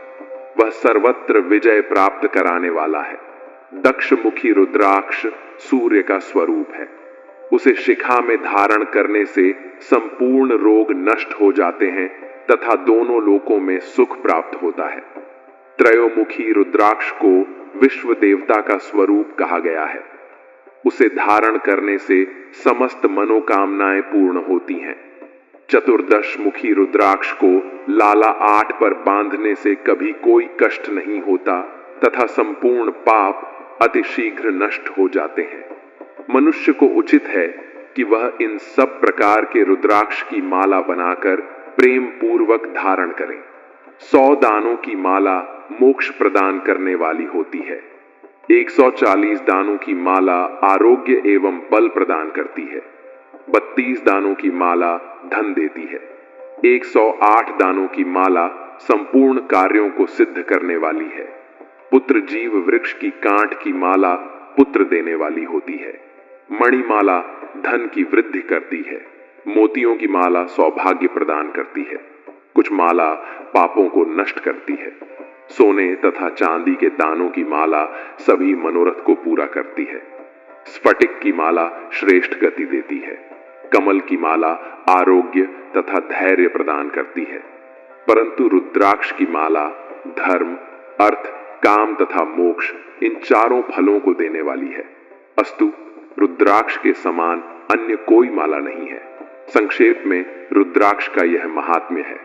वह सर्वत्र विजय प्राप्त कराने वाला है। दक्ष मुखी रुद्राक्ष सूर्य का स्वरूप है। उसे शिखा में धारण करने से संपूर्ण रोग नष्ट हो जाते हैं तथा दोनों लोकों में सुख प्राप्त होता है। त्रयोमुखी रुद्राक्ष को विश्व देवता का स्वरूप कहा गया है। उसे धारण करने से समस्त मनोकामनाएं पूर्ण होती हैं। चतुर्दश मुखी रुद्राक्ष को लाला 8 पर बांधने से कभी कोई कष्ट नहीं होता तथा संपूर्ण पाप अतिशीघ्र नष्ट हो जाते हैं। मनुष्य को उचित है कि वह इन सब प्रकार के रुद्राक्ष की माला बनाकर प्रेम पूर्वक धारण करें। 100 दानों की माला मोक्ष प्रदान करने वाली होती है। 140 दानों की माला आरोग्य एवं बल प्रदान करती है। 32 दानों की माला धन देती है। 108 दानों की माला संपूर्ण कार्यों को सिद्ध करने वाली है। पुत्र जीव वृक्ष की कांट की माला पुत्र देने वाली होती है। मणिमाला धन की वृद्धि करती है। मोतियों की माला सौभाग्य प्रदान करती है। कुछ माला पापों को नष्ट करती है। सोने तथा चांदी के दानों की माला सभी मनोरथ को पूरा करती है। स्फटिक की माला श्रेष्ठ गति देती है। कमल की माला आरोग्य तथा धैर्य प्रदान करती है। परंतु रुद्राक्ष की माला धर्म, अर्थ, काम तथा मोक्ष इन चारों फलों को देने वाली है। अस्तु रुद्राक्ष के समान अन्य कोई माला नहीं है। संक्षेप में रुद्राक्ष का यह महात्म्य है।